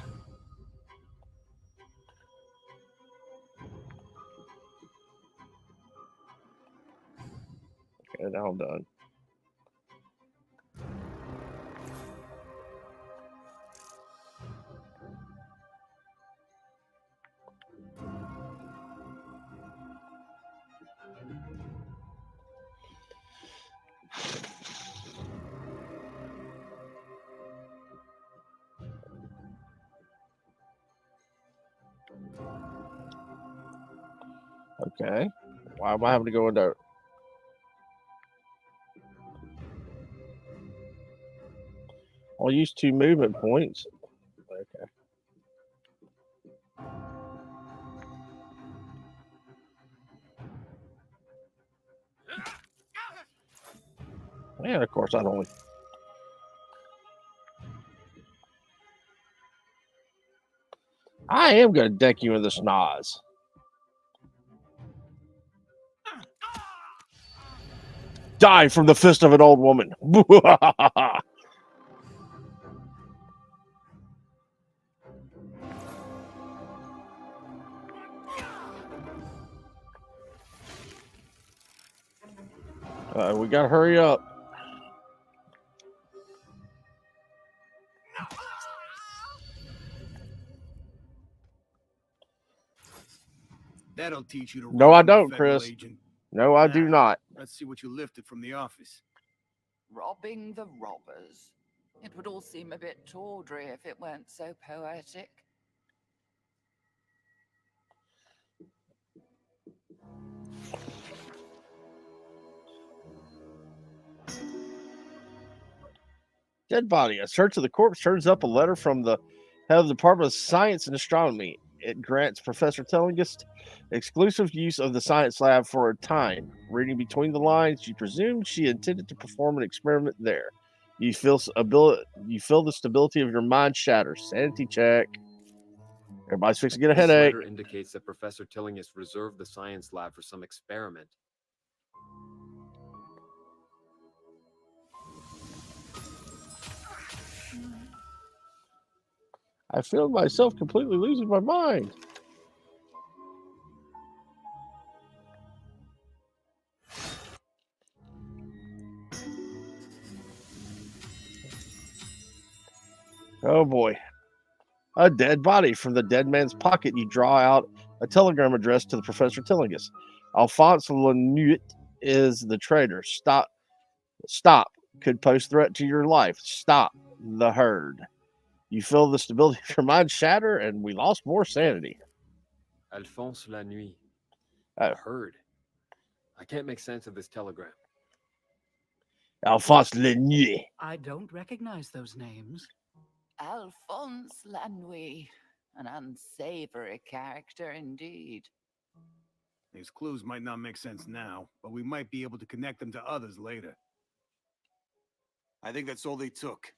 Okay, now I'm done. Okay. Why am I having to go into? I'll use 2 movement points. Okay. And of course, I'd only. I am going to deck you in the schnoz. Die from the fist of an old woman. We got to hurry up. That'll teach you to No, run I from a don't, federal Chris. agent. No, I do Now, not. Let's see what you lifted from the office. Robbing the robbers. It would all seem a bit tawdry if it weren't so poetic. Dead body. A search of the corpse turns up a letter from the head of the Department of Science and Astronomy. It grants Professor Tellinghast exclusive use of the science lab for a time. Reading between the lines, you presume she intended to perform an experiment there. You feel the stability of your mind shatter. Sanity check. Everybody's fixing to get a This headache. letter indicates that Professor Tillinghast reserved the science lab for some experiment. I feel myself completely losing my mind. Oh boy. A dead body. From the dead man's pocket, you draw out a telegram addressed to the Professor Tillinghast. Alphonse Lanuit is the traitor. Stop. Stop. Could pose threat to your life. Stop the herd. You feel the stability of your mind shatter, and we lost more sanity. Alphonse la nuit. Oh. Heard. I can't make sense of this telegram. Alphonse Lanuit. I don't recognize those names. Alphonse Lanouille. An unsavory character indeed. These clues might not make sense now, but we might be able to connect them to others later. I think that's all they took.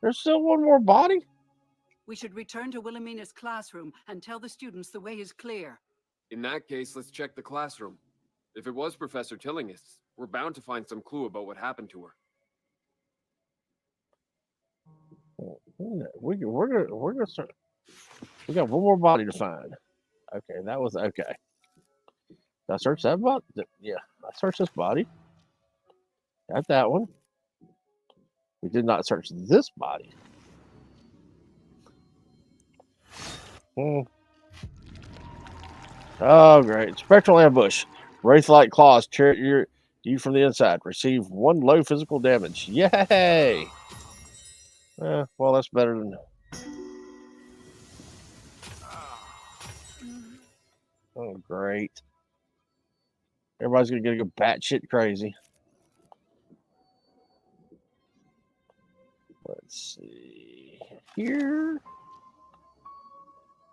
There's still one more body? We should return to Wilhelmina's classroom and tell the students the way is clear. In that case, let's check the classroom. If it was Professor Tillinghast, we're bound to find some clue about what happened to her. We're gonna start. We got one more body to find. Okay, that was okay. Did I search that body? Yeah, I searched this body. Got that one. We did not search this body. Oh, great. Spectral ambush. Wraith-like claws tear you from the inside. Receive 1 low physical damage. Yay! Well, that's better than... Oh, great. Everybody's going to go batshit crazy. Let's see here.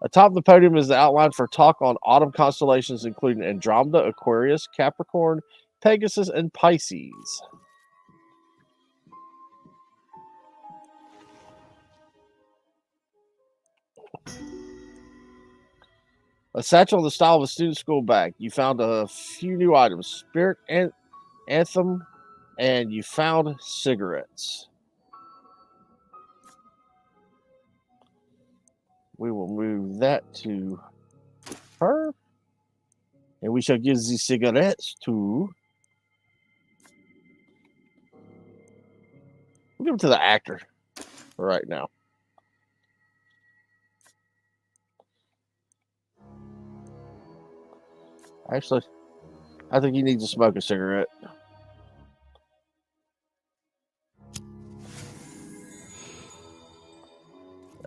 Atop the podium is the outline for talk on autumn constellations, including Andromeda, Aquarius, Capricorn, Pegasus, and Pisces. A satchel in the style of a student school bag. You found a few new items. Spirit Anthem, and you found cigarettes. We will move that to her. And we shall give the cigarettes to... We'll give them to the actor for right now. Actually, I think he needs to smoke a cigarette.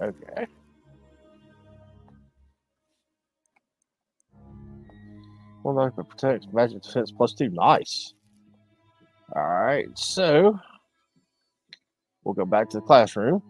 Okay. Well, that protects magic defense +2. Nice. All right, so we'll go back to the classroom.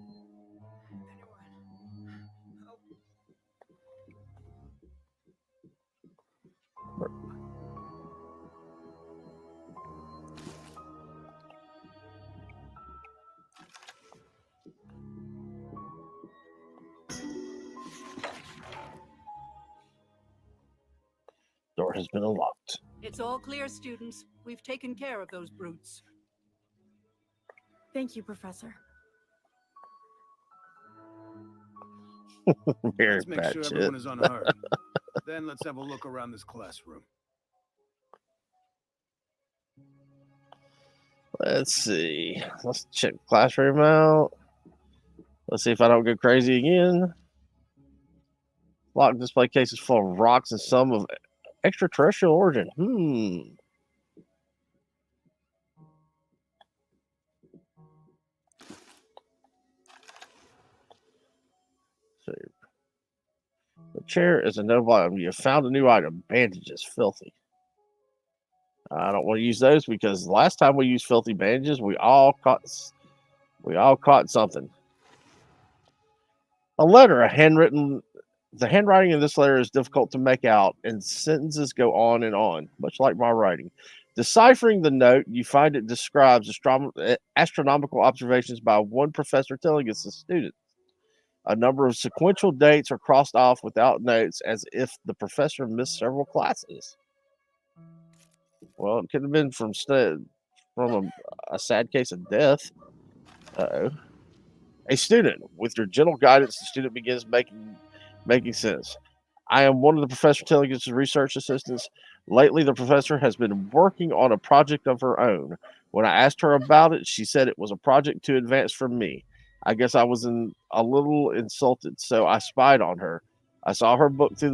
Door has been unlocked. It's all clear, students. We've taken care of those brutes. Thank you, Professor. Very Let's make bad sure shit. everyone is unhurt. Then let's have a look around this classroom. Let's see. Let's check the classroom out. Let's see if I don't go crazy again. Locked display cases full of rocks and some of extraterrestrial origin. So, the chair is a noble item. You found a new item. Bandages. Filthy. I don't want to use those because last time we used filthy bandages, we all caught something. A letter, a handwritten. The handwriting in this letter is difficult to make out, and sentences go on and on, much like my writing. Deciphering the note, you find it describes astronomical observations by one professor telling us the students. A number of sequential dates are crossed off without notes, as if the professor missed several classes. Well, it could have been from a sad case of death. Uh-oh. A student. With your gentle guidance, the student begins making sense. I am one of the Professor Tilligan's research assistants. Lately, the professor has been working on a project of her own. When I asked her about it, she said it was a project to advance from me. I guess I was a little insulted, so I spied on her. I saw her look through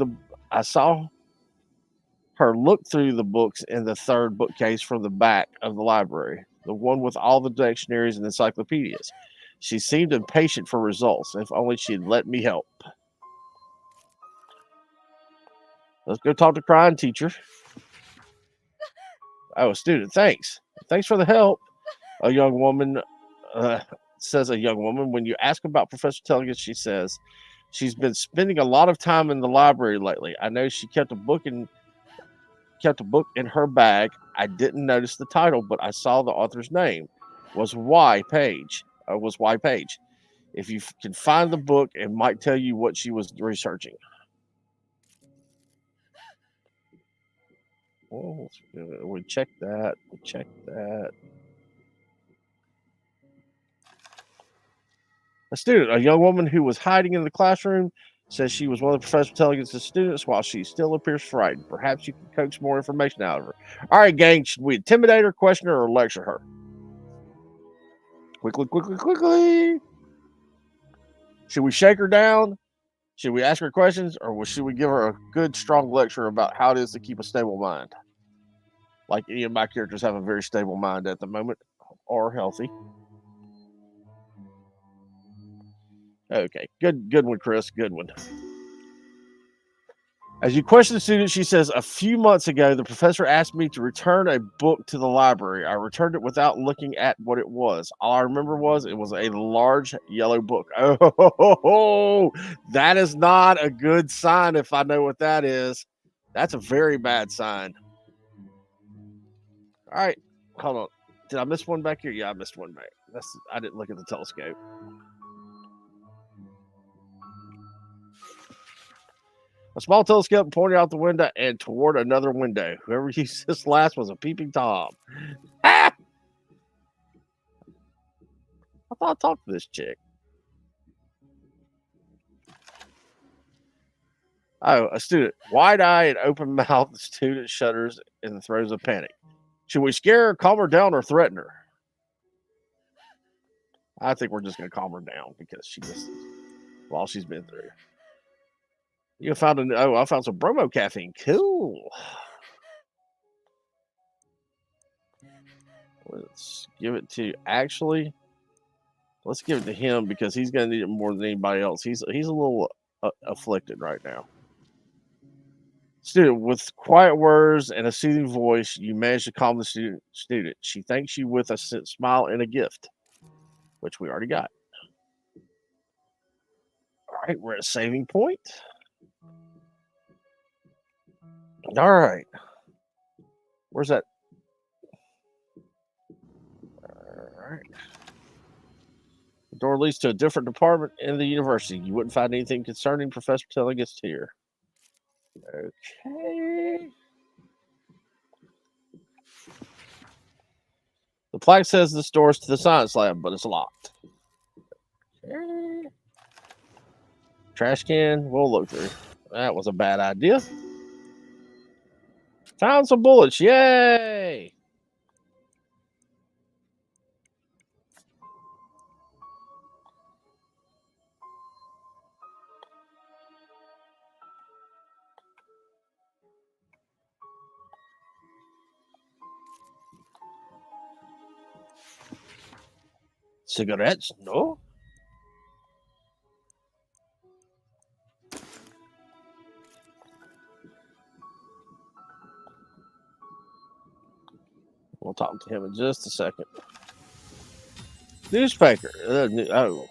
the books in the third bookcase from the back of the library, the one with all the dictionaries and encyclopedias. She seemed impatient for results. If only she'd let me help. Let's go talk to crying teacher. Oh, a student. Thanks for the help. A young woman says. A young woman. When you ask about Professor Telligan, she says she's been spending a lot of time in the library lately. I know she kept a book in her bag. I didn't notice the title, but I saw the author's name was Y. Page. If you can find the book, it might tell you what she was researching. Oh, we checked that. A student, a young woman who was hiding in the classroom, says she was one of Professor Telligan's students while she still appears frightened. Perhaps you can coax more information out of her. All right, gang, should we intimidate her, question her, or lecture her? Quickly. Should we shake her down? Should we ask her questions, or should we give her a good, strong lecture about how it is to keep a stable mind? Like any of my characters have a very stable mind at the moment, or healthy. Okay, good one, Chris. Good one. As you question the student, she says, a few months ago, the professor asked me to return a book to the library. I returned it without looking at what it was. All I remember was it was a large yellow book. Oh, that is not a good sign if I know what that is. That's a very bad sign. All right, hold on. Did I miss one back here? Yeah, I missed one back. I didn't look at the telescope. A small telescope pointed out the window and toward another window. Whoever used this last was a peeping Tom. Ah! I thought I talked to this chick. Oh, a student. Wide-eyed and open-mouthed, the student shudders in the throes of panic. Should we scare her, calm her down, or threaten her? I think we're just going to calm her down because she just, all she's been through. I found some bromo caffeine. Cool. Let's give it to let's give it to him because he's going to need it more than anybody else. He's a little afflicted right now. Student, with quiet words and a soothing voice, you manage to calm the student. She thanks you with a smile and a gift, which we already got. All right, we're at a saving point. All right. Where's that? All right. The door leads to a different department in the university. You wouldn't find anything concerning Professor Tillinghast here. Okay. The plaque says this door's to the science lab, but it's locked. Okay. Trash can, we'll look through. That was a bad idea. Found some bullets, yay! Cigarettes? No. We'll talk to him in just a second. Newspaper. Oh,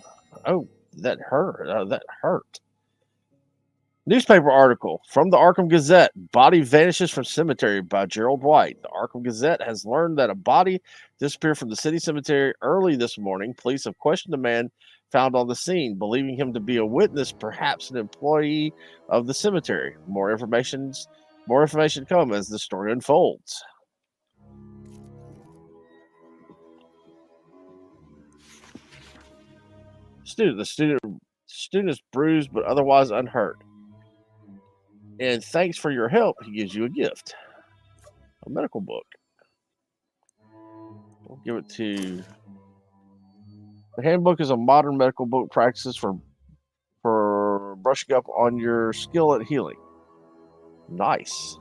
that hurt. That hurt. Newspaper article from the Arkham Gazette. Body vanishes from cemetery by Gerald White. The Arkham Gazette has learned that a body disappeared from the city cemetery early this morning. Police have questioned the man found on the scene, believing him to be a witness, perhaps an employee of the cemetery. More information come as the story unfolds. The student is bruised but otherwise unhurt. And thanks for your help, he gives you a gift. A medical book. We'll give it to... The handbook is a modern medical book practices for brushing up on your skill at healing. Nice.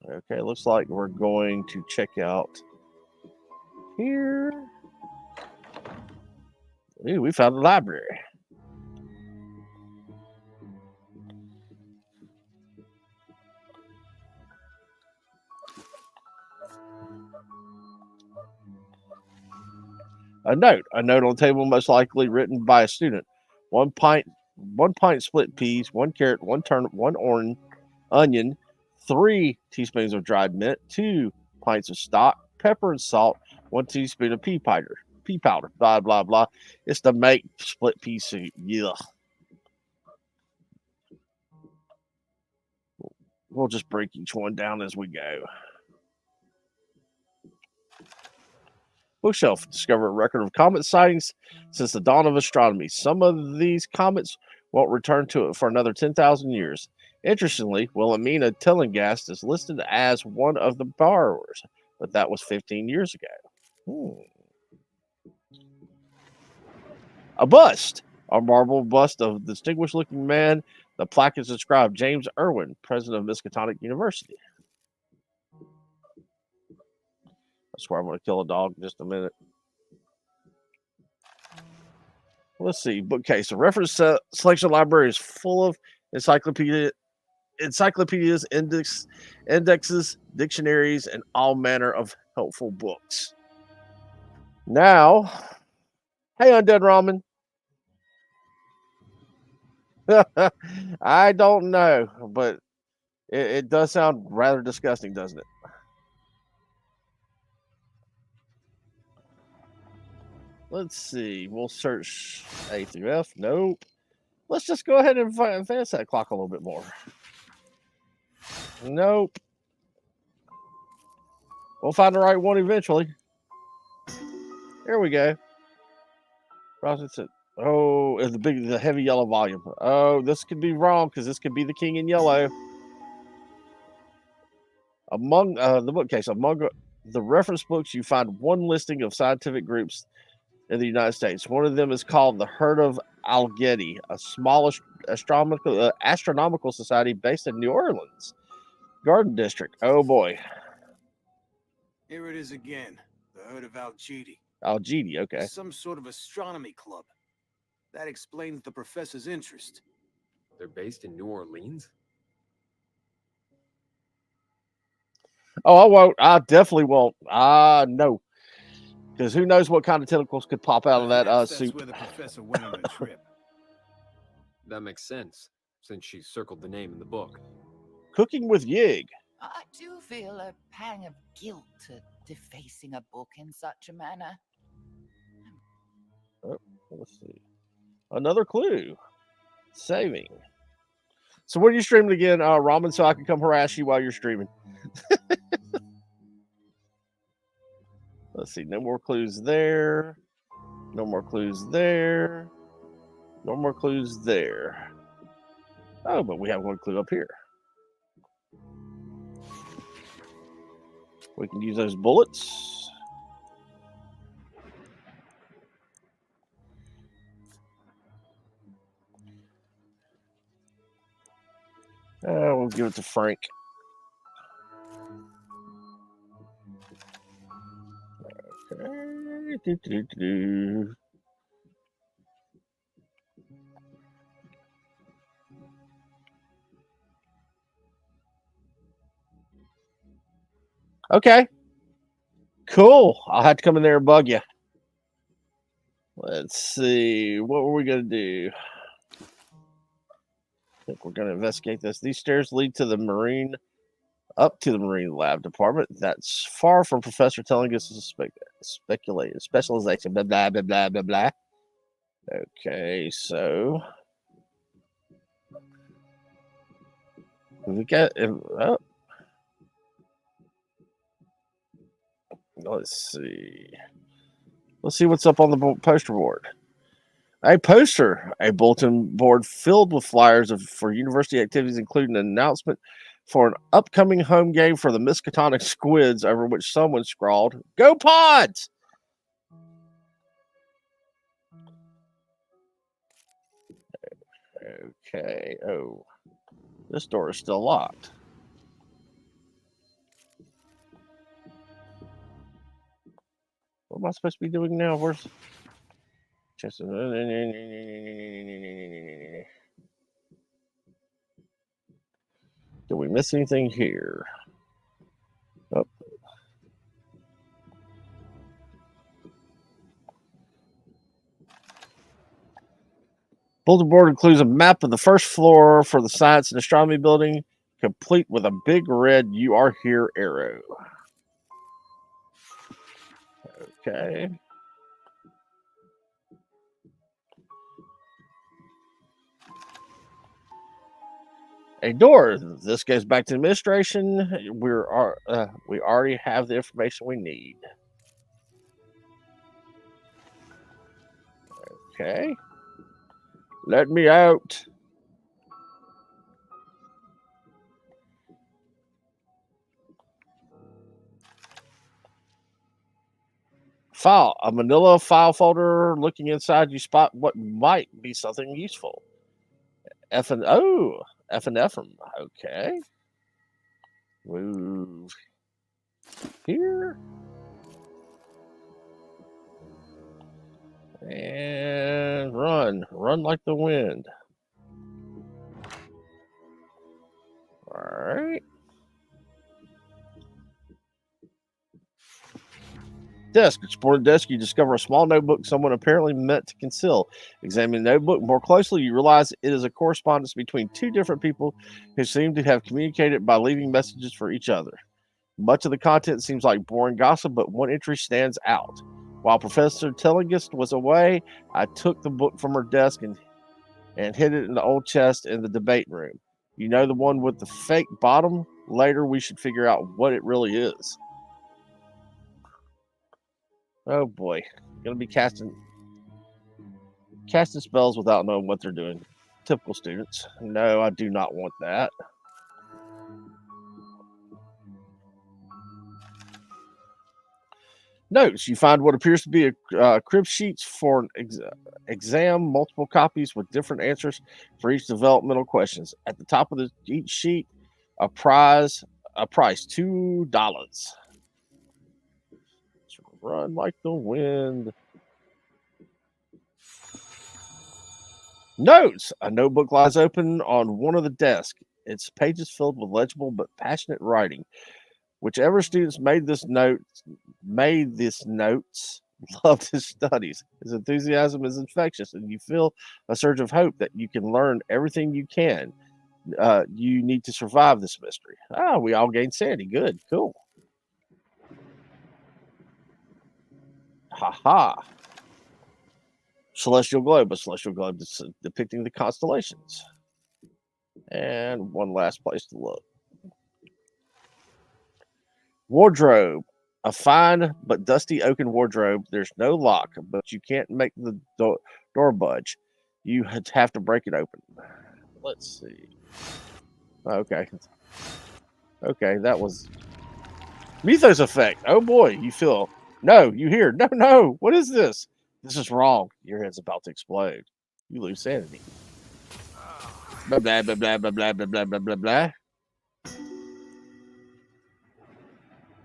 Okay, looks like we're going to check out here. Ooh, we found the library. A note on the table, most likely written by a student. 1 pint split peas, 1 carrot, 1 turnip, 1 onion, 3 teaspoons of dried mint, 2 pints of stock, pepper and salt, 1 teaspoon of pea powder, blah, blah, blah. It's to make split pea soup. Yeah. We'll just break each one down as we go. Bookshelf. Discover a record of comet sightings since the dawn of astronomy. Some of these comets won't return to it for another 10,000 years. Interestingly, Wilhelmina Tillinghast is listed as one of the borrowers, but that was 15 years ago. A bust. A marble bust of a distinguished-looking man. The plaque is inscribed James Irwin, president of Miskatonic University. I swear I'm going to kill a dog in just a minute. Let's see. Bookcase. The reference selection library is full of encyclopedias, indexes, dictionaries, and all manner of helpful books. Now, hey, Undead Ramen. I don't know, but it does sound rather disgusting, doesn't it? Let's see. We'll search A through F. Nope. Let's just go ahead and advance that clock a little bit more. Nope. We'll find the right one eventually. Here we go. Oh, the heavy yellow volume. Oh, this could be wrong because this could be the King in Yellow. Among the bookcase, among the reference books, you find one listing of scientific groups in the United States. One of them is called the Herd of Algety, a small astronomical society based in New Orleans, Garden District. Oh boy. Here it is again. The Herd of Algety. Algety, okay. Some sort of astronomy club. That explains the professor's interest. They're based in New Orleans? Oh, I won't. I definitely won't. No. Because who knows what kind of tentacles could pop out of that Perhaps that's suit. where the professor went on a trip. That makes sense, since she circled the name in the book. Cooking with Yig. I do feel a pang of guilt at defacing a book in such a manner. Oh, let's see. Another clue. Saving. So what are you streaming again, Ramen, so I can come harass you while you're streaming? Let's see. No more clues there. No more clues there. No more clues there. Oh, but we have one clue up here. We can use those bullets. We'll give it to Frank. Okay. Okay. Cool. I'll have to come in there and bug you. Let's see. What were we going to do? I think we're going to investigate this. These stairs lead to the marine, up to the marine lab department. That's far from Professor telling us speculated specialization. Blah, blah, blah, blah, blah, blah. Okay, so we got. Oh. Let's see. Let's see what's up on the poster board. A poster, a bulletin board filled with flyers for university activities, including an announcement for an upcoming home game for the Miskatonic Squids, over which someone scrawled, "Go Pods!" Okay. Oh, this door is still locked. What am I supposed to be doing now? Where's just? Did we miss anything here? Oh. Bulletin board includes a map of the first floor for the Science and Astronomy building, complete with a big red "You Are Here" arrow. Okay. A door. This goes back to administration. We already have the information we need. Okay. Let me out. File. A manila file folder. Looking inside, you spot what might be something useful. F and Ephraim. Okay. Move here. And run. Run like the wind. All right. Desk. Exploring the desk, you discover a small notebook someone apparently meant to conceal. Examining the notebook more closely, you realize it is a correspondence between two different people who seem to have communicated by leaving messages for each other. Much of the content seems like boring gossip, but one entry stands out. While Professor Tellingist was away, I took the book from her desk and hid it in the old chest in the debate room. You know, the one with the fake bottom? Later, we should figure out what it really is. Oh boy, gonna be casting spells without knowing what they're doing. Typical students. No, I do not want that. Notes. You find what appears to be a crib sheets for an exam, multiple copies with different answers for each developmental questions. At the top of each sheet, a price, $2. Run like the wind. Notes. A notebook lies open on one of the desks. Its pages filled with legible but passionate writing. Whichever students made this notes loved his studies. His enthusiasm is infectious, and you feel a surge of hope that you can learn everything you can. You need to survive this mystery. Ah, we all gained sanity. Good, cool. Ha ha. Celestial globe, a celestial globe depicting the constellations. And one last place to look. Wardrobe. A fine but dusty oaken wardrobe. There's no lock, but you can't make the door budge. You have to break it open. Let's see. Okay. Okay, that was Mythos effect. Oh boy, you feel. No, you hear. No, no. What is this? This is wrong. Your head's about to explode. You lose sanity. Blah, blah, blah, blah, blah, blah, blah, blah, blah, blah, blah.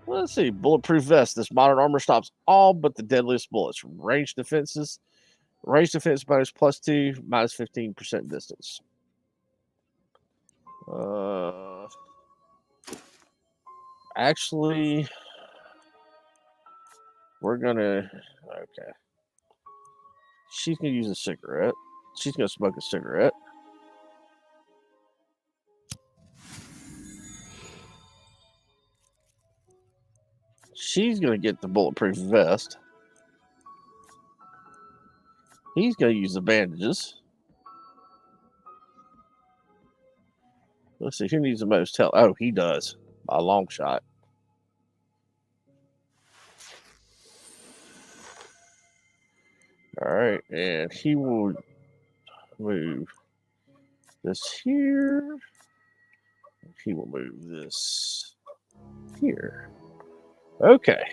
Let's see. Bulletproof vest. This modern armor stops all but the deadliest bullets. Range defense bonus +2, minus 15% distance. Actually, we're gonna. Okay. She's gonna use a cigarette. She's gonna smoke a cigarette. She's gonna get the bulletproof vest. He's gonna use the bandages. Let's see who needs the most help. Oh, he does by a long shot. All right, and he will move this here. He will move this here. Okay.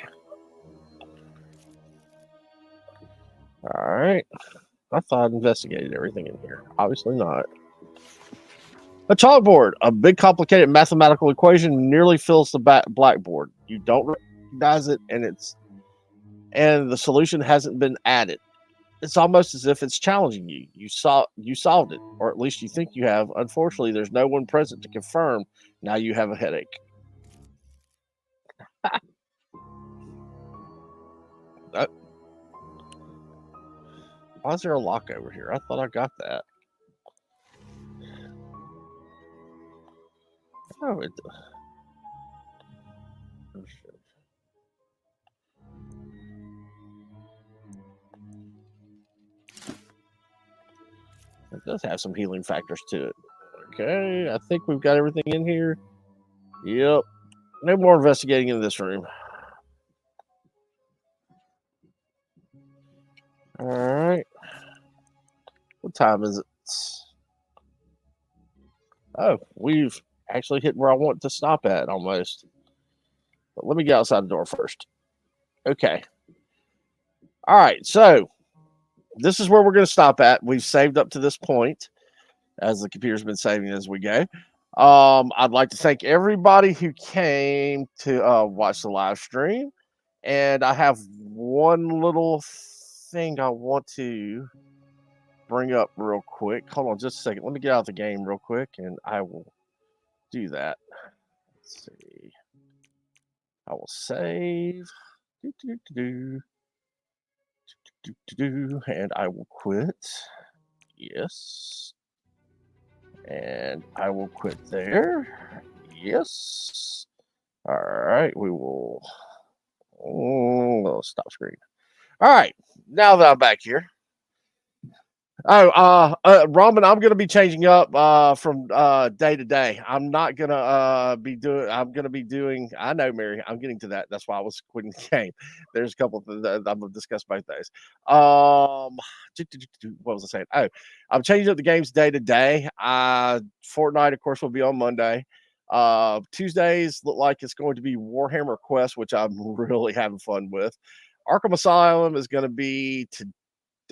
All right. I thought I'd investigated everything in here. Obviously not. A chalkboard. A big complicated mathematical equation nearly fills the blackboard. You don't recognize it, and the solution hasn't been added. It's almost as if it's challenging you. You solved it, or at least you think you have. Unfortunately, there's no one present to confirm. Now you have a headache. Why is there a lock over here? I thought I got that. Oh, it. Oh, shit. It does have some healing factors to it. Okay, I think we've got everything in here. Yep. No more investigating in this room. All right. What time is it? Oh, we've actually hit where I want to stop at almost. But let me get outside the door first. Okay. All right. So this is where we're going to stop at. We've saved up to this point as the computer's been saving as we go. I'd like to thank everybody who came to watch the live stream. And I have one little thing I want to bring up real quick. Hold on just a second. Let me get out of the game real quick, and I will do that. Let's see. I will save. And I will quit. Yes. And I will quit there. Yes. All right. We will. Stop screen. All right. Now that I'm back here. Oh, Roman, I'm gonna be changing up from day to day. I'm not gonna be doing. I'm gonna be doing. I know, Mary. I'm getting to that. That's why I was quitting the game. There's a couple of things that I'm gonna discuss both days. What was I saying? Oh, I'm changing up the games day to day. Fortnite, of course, will be on Monday. Tuesdays look like it's going to be Warhammer Quest, which I'm really having fun with. Arkham Asylum is going to be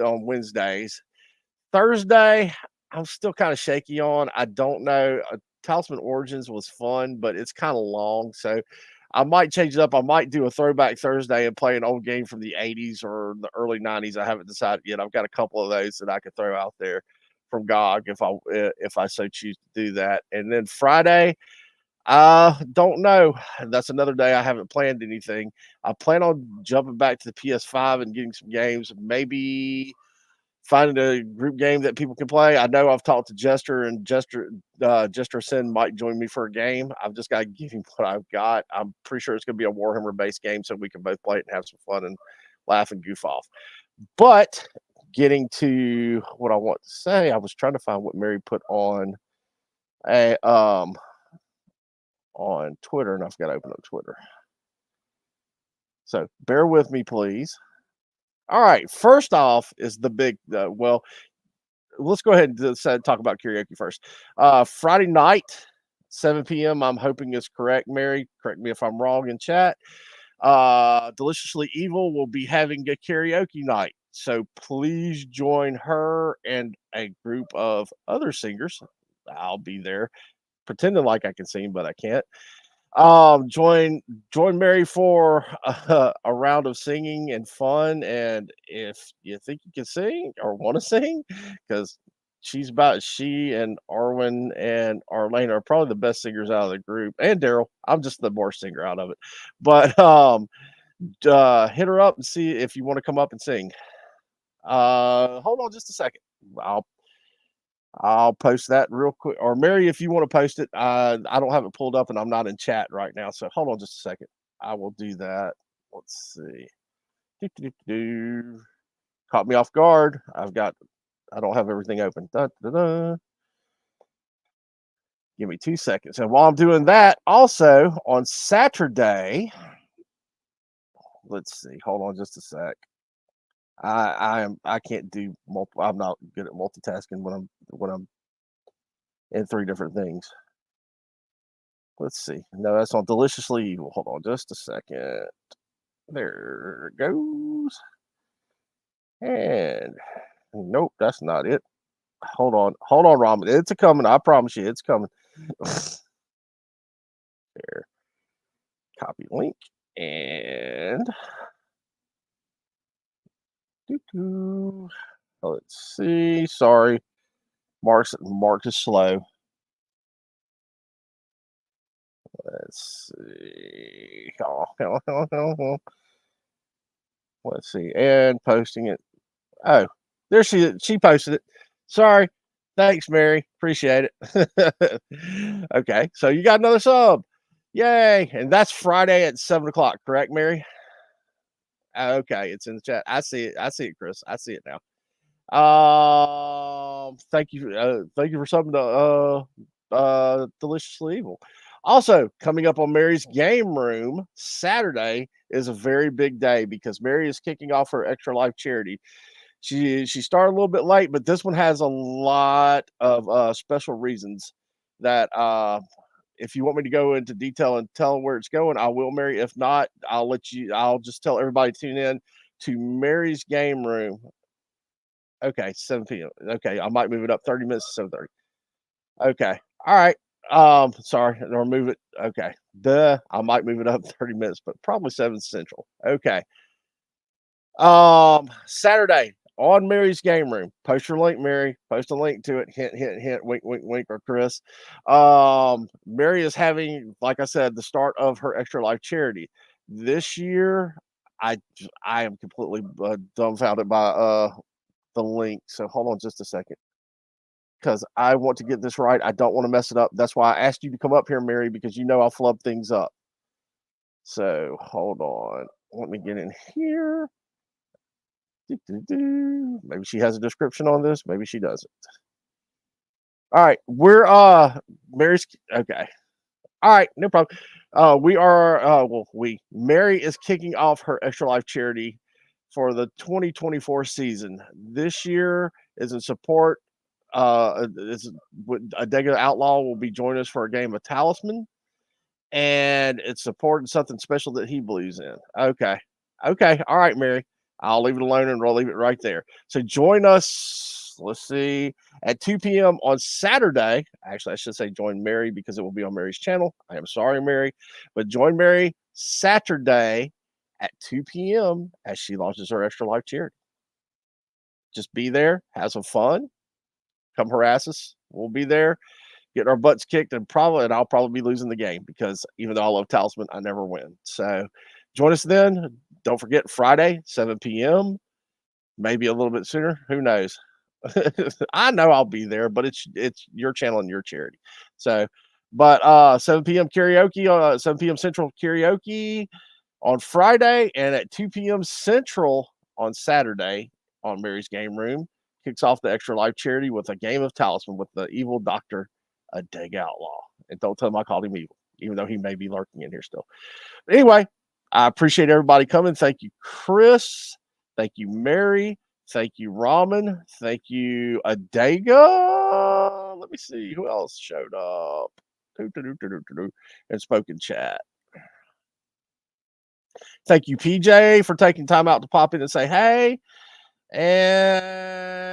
on Wednesdays. Thursday, I'm still kind of shaky on. I don't know. Talisman Origins was fun, but it's kind of long. So I might change it up. I might do a throwback Thursday and play an old game from the 80s or the early 90s. I haven't decided yet. I've got a couple of those that I could throw out there from GOG if I so choose to do that. And then Friday, don't know. That's another day I haven't planned anything. I plan on jumping back to the PS5 and getting some games, maybe finding a group game that people can play. I know I've talked to Jester, and Jester Sin might join me for a game. I've just got to give him what I've got. I'm pretty sure it's going to be a Warhammer based game, so we can both play it and have some fun and laugh and goof off. But getting to what I want to say, I was trying to find what Mary put on on Twitter, and I've got to open up Twitter. So bear with me, please. All right. First off is the big, well, let's go ahead and talk about karaoke first. Friday night, 7 p.m. I'm hoping is correct, Mary. Correct me if I'm wrong in chat. Deliciously Evil will be having a karaoke night. So please join her and a group of other singers. I'll be there pretending like I can sing, but I can't. Join Mary for a round of singing and fun. And if you think you can sing or want to sing, because she and Arwen and Arlene are probably the best singers out of the group, and Daryl. I'm just the worst singer out of it. But hit her up and see if you want to come up and sing. Hold on just a second. I'll post that real quick. Or Mary, if you want to post it, I don't have it pulled up and I'm not in chat right now. So hold on just a second. I will do that. Let's see. Caught me off guard. I don't have everything open. Give me 2 seconds. And while I'm doing that, also on Saturday, let's see. Hold on just a sec. I can't do multiple. I'm not good at multitasking when I'm in 3 different things. Let's see. No, that's on Deliciously Evil. Hold on just a second. There it goes. And nope, that's not it. Hold on, Ramen. It's a coming. I promise you, it's coming. There. Copy link and let's see. Sorry, Mark is slow. Let's see. Let's see. And posting it. Oh, there she posted it. Sorry. Thanks, Mary. Appreciate it. Okay, so you got another sub. Yay. And that's Friday at 7 o'clock, correct, Mary? Okay, it's in the chat. I see it, Chris. I see it now. Thank you for something to Deliciously Evil. Also, coming up on Mary's Game Room, Saturday is a very big day because Mary is kicking off her Extra Life charity. She started a little bit late, but this one has a lot of special reasons that if you want me to go into detail and tell them where it's going, I will, Mary. If not, I'll just tell everybody to tune in to Mary's Game Room. Okay, 7 p.m. Okay, I might move it up 30 minutes to 7:30. Okay. All right. Sorry, or move it. Okay. I might move it up 30 minutes, but probably 7 Central. Okay. Saturday on Mary's Game Room. Post your link, Mary. Post a link to it. Hint, hint, hint, wink, wink, wink, or Chris. Mary is having, like I said, the start of her Extra Life charity. This year, I am completely dumbfounded by the link. So hold on just a second. Because I want to get this right. I don't want to mess it up. That's why I asked you to come up here, Mary, because you know I'll flub things up. So hold on. Let me get in here. Maybe she has a description on this. Maybe she doesn't. All right. We're Mary's okay. All right, no problem. Mary is kicking off her Extra Life charity for the 2024 season. This year is in support. A Dega Outlaw will be joining us for a game of Talisman, and it's supporting something special that he believes in. Okay. All right, Mary. I'll leave it alone and we'll leave it right there. So join us, let's see, at 2 p.m. on Saturday. Actually, I should say join Mary because it will be on Mary's channel. I am sorry, Mary, but join Mary Saturday at 2 p.m. as she launches her Extra Life charity. Just be there, have some fun, come harass us. We'll be there, getting our butts kicked, and I'll probably be losing the game because even though I love Talisman, I never win. So join us then. Don't forget Friday, 7 p.m. Maybe a little bit sooner. Who knows? I know I'll be there, but it's your channel and your charity. So, but 7 p.m. karaoke, 7 p.m. Central karaoke on Friday, and at 2 p.m. Central on Saturday on Mary's Game Room. Kicks off the Extra Life charity with a game of Talisman with the evil doctor, a Dag Outlaw. And don't tell him I called him evil, even though he may be lurking in here still. But anyway, I appreciate everybody coming. Thank you, Chris. Thank you, Mary. Thank you, Ramen. Thank you, Adega. Let me see who else showed up. And spoken chat. Thank you, PJ, for taking time out to pop in and say hey. And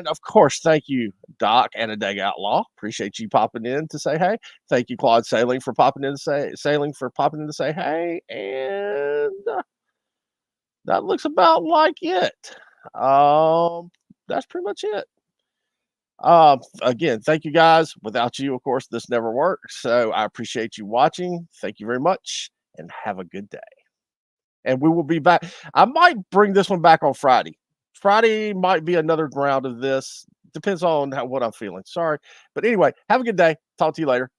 of course, thank you, Doc and a Dag Outlaw. Appreciate you popping in to say hey. Thank you, Claude Sailing, for popping in to say hey. And that looks about like it. That's pretty much it. Again, thank you guys. Without you, of course, this never works. So I appreciate you watching. Thank you very much, and have a good day. And we will be back. I might bring this one back on Friday. Friday might be another round of this. Depends on what I'm feeling. Sorry. But anyway, have a good day. Talk to you later.